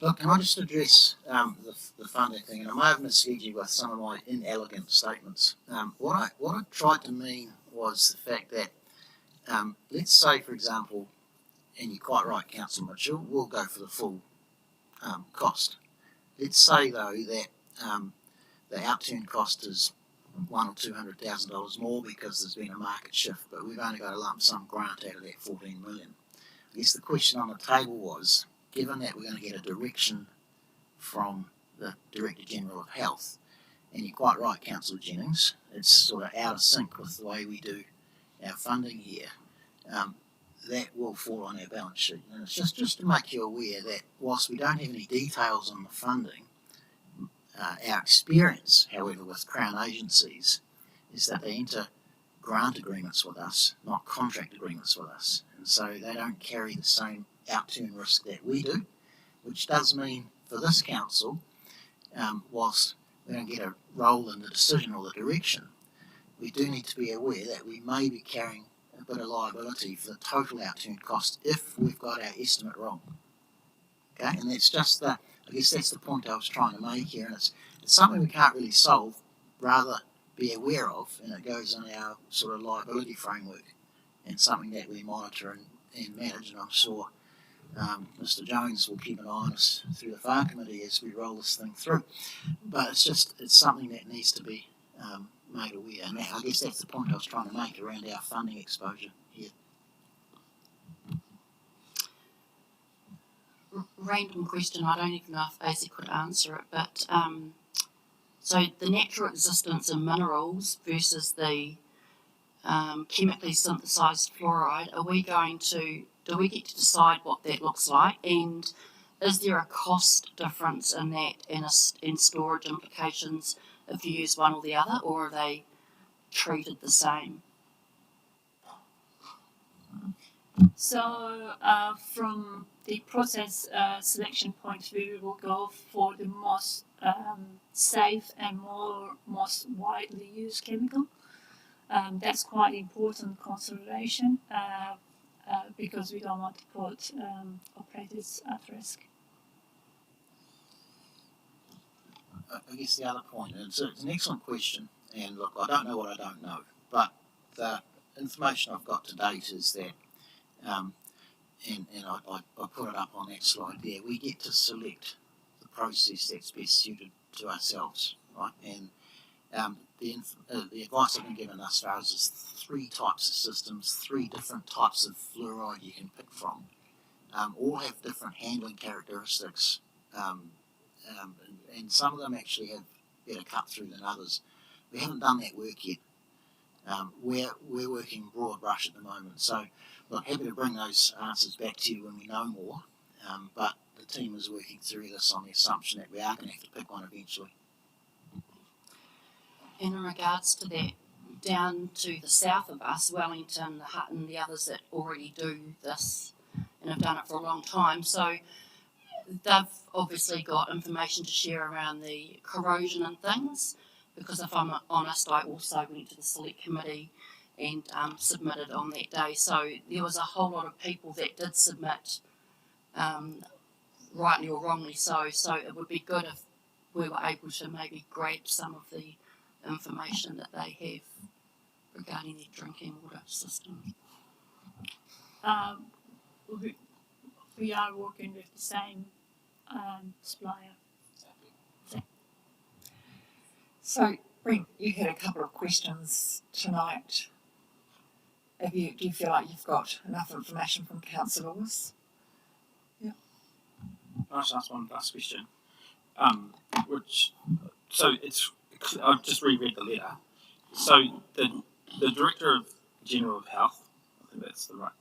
Look, can I just address the funding thing? And I may have misled you with some of my inelegant statements. What I tried to mean was the fact that, let's say, for example, and you're quite right, Councillor Mitchell, we'll go for the full cost. Let's say though that the outturn cost is $100,000 or $200,000 more because there's been a market shift, but we've only got a lump sum grant out of that $14 million. I guess the question on the table was, given that we're going to get a direction from the Director General of Health, and you're quite right, Councillor Jennings, it's sort of out of sync with the way we do our funding here, that will fall on our balance sheet. And it's just to make you aware that whilst we don't have any details on the funding, our experience, however, with Crown agencies is that they enter grant agreements with us, not contract agreements with us. And so they don't carry the same outturn risk that we do, which does mean for this council, whilst we don't get a role in the decision or the direction, we do need to be aware that we may be carrying a bit of liability for the total outturn cost if we've got our estimate wrong. Okay, and that's just I guess that's the point I was trying to make here, and it's something we can't really solve, rather be aware of, and it goes in our sort of liability framework, and something that we monitor and manage, and I'm sure Mr. Jones will keep an eye on us through the FAR committee as we roll this thing through. But it's something that needs to be made aware, and I guess that's the point I was trying to make around our funding exposure here.
Random question, I don't even know if ASIC could answer it, but so the natural existence of minerals versus the chemically synthesized fluoride, do we get to decide what that looks like, and is there a cost difference in that and storage implications if you use one or the other, or are they treated the same?
So from the process selection point of view, we will go for the most safe and most widely used chemical. That's quite important consideration because we don't want to put operators at risk.
I guess the other point, and it's an excellent question, and look, I don't know what I don't know, but the information I've got to date is that, and I put it up on that slide there, we get to select the process that's best suited to ourselves, right? And the advice I've been given thus far is 3 types of systems, 3 different types of fluoride you can pick from. All have different handling characteristics, and some of them actually have better cut through than others. We haven't done that work yet. We're working broad brush at the moment, so I'm happy to bring those answers back to you when we know more, but the team is working through this on the assumption that we are going to have to pick one eventually.
And in regards to that, down to the south of us, Wellington, the Hutton, the others that already do this and have done it for a long time, so they've obviously got information to share around the corrosion and things, because if I'm honest, I also went to the select committee and submitted on that day, so there was a whole lot of people that did submit, rightly or wrongly so it would be good if we were able to maybe grab some of the information that they have regarding their drinking water system.
We are working with the same supplier.
So, Brent, you had a couple of questions tonight. Do you feel like you've got enough information from councillors? Yeah.
I'll just ask one last question. I've just reread the letter. So the Director General of Health, I think that's the right,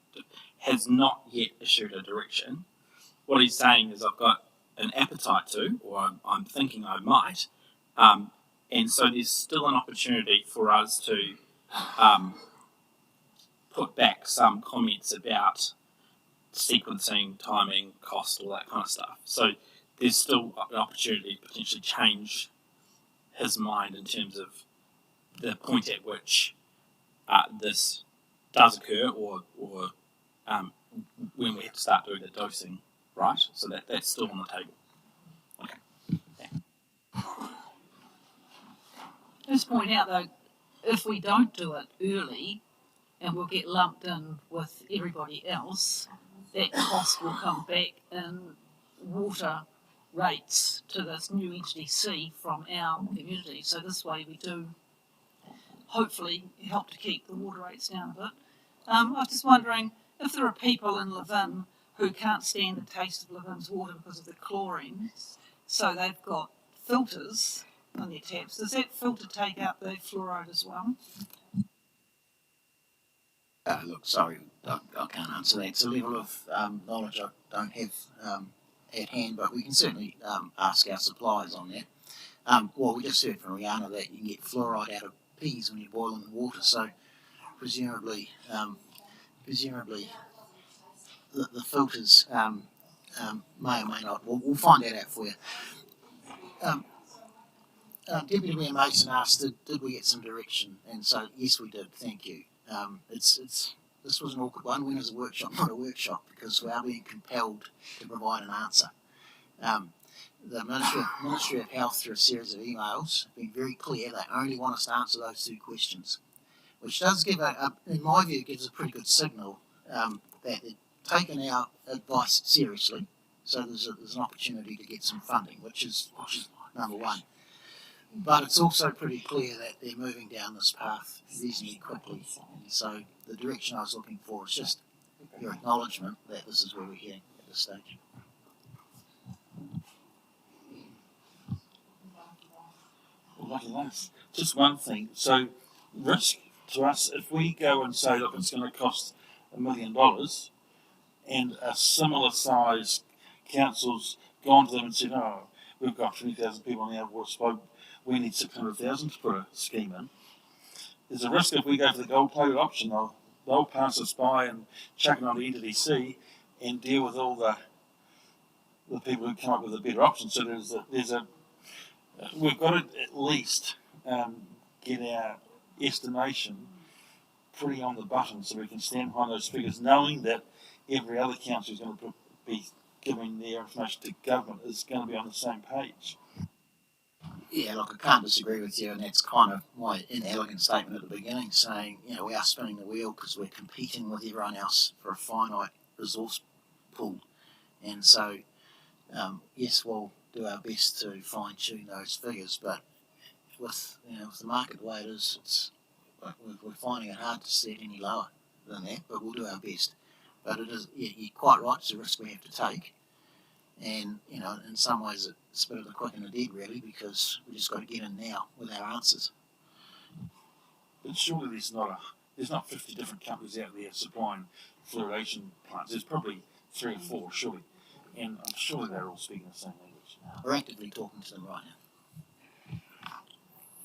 has not yet issued a direction. What he's saying is I've got an appetite to, or I'm thinking I might, and so there's still an opportunity for us to put back some comments about sequencing, timing, cost, all that kind of stuff. So there's still an opportunity to potentially change his mind in terms of the point at which this does occur, or when we have to start doing the dosing, right? So that's still on the table. Okay. Yeah.
Just point out though, if we don't do it early and we'll get lumped in with everybody else, that cost will come back in water rates to this new entity C from our community. So this way we do hopefully help to keep the water rates down a bit. I was just wondering if there are people in Levin who can't stand the taste of Levin's water because of the chlorine, so they've got filters on their taps. Does that filter take out the fluoride as well?
Look, sorry, I can't answer that. It's a level of knowledge I don't have at hand, but we can certainly ask our suppliers on that. Well, we just heard from Rihanna that you can get fluoride out of peas when you boil them in water, so presumably the filters may or may not. We'll find that out for you. Deputy Mayor Mason asked, did we get some direction? And so, yes, we did. Thank you. This was an awkward one. When is a workshop not a workshop? Because we are being compelled to provide an answer. The Ministry of Health, through a series of emails, have been very clear they only want us to answer those two questions, which does give, in my view, gives a pretty good signal that they've taken our advice seriously. So there's an opportunity to get some funding, which is number one. But it's also pretty clear that they're moving down this path reasonably quickly. And so the direction I was looking for is just your acknowledgement that this is where we're heading at this stage.
Well, just one thing. So risk to us, if we go and say, look, it's going to cost $1 million, and a similar size council's gone to them and said, oh, we've got 20,000 people on our water supply, we need 600,000 to put a scheme in. There's a risk if we go for the gold-plated option, they'll pass us by and chuck it on the entity C and deal with all the people who come up with a better option. So we've got to at least get our estimation pretty on the button so we can stand behind those figures, knowing that every other council who's going to be giving their information to government is going to be on the same page.
Yeah, look, I can't disagree with you, and that's kind of my inelegant statement at the beginning, saying, we are spinning the wheel because we're competing with everyone else for a finite resource pool. And so, yes, we'll do our best to fine-tune those figures, but with the market the way it is, we're finding it hard to set any lower than that, but we'll do our best. But it is, you're quite right, it's a risk we have to take. And, in some ways it's a bit of the quick and the dead, really, because we just got to get in now with our answers.
But surely there's not 50 different companies out there supplying fluoridation plants. There's probably 3 or 4, surely. And I'm sure they're all speaking the same language.
We're actively talking to them right now.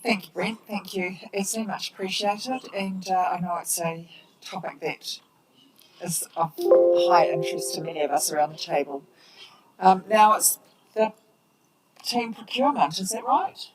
Thank you, Brent. Thank you, Esme. Much appreciated. And I know it's a topic that is of high interest to many of us around the table. Now it's the team procurement, is that right?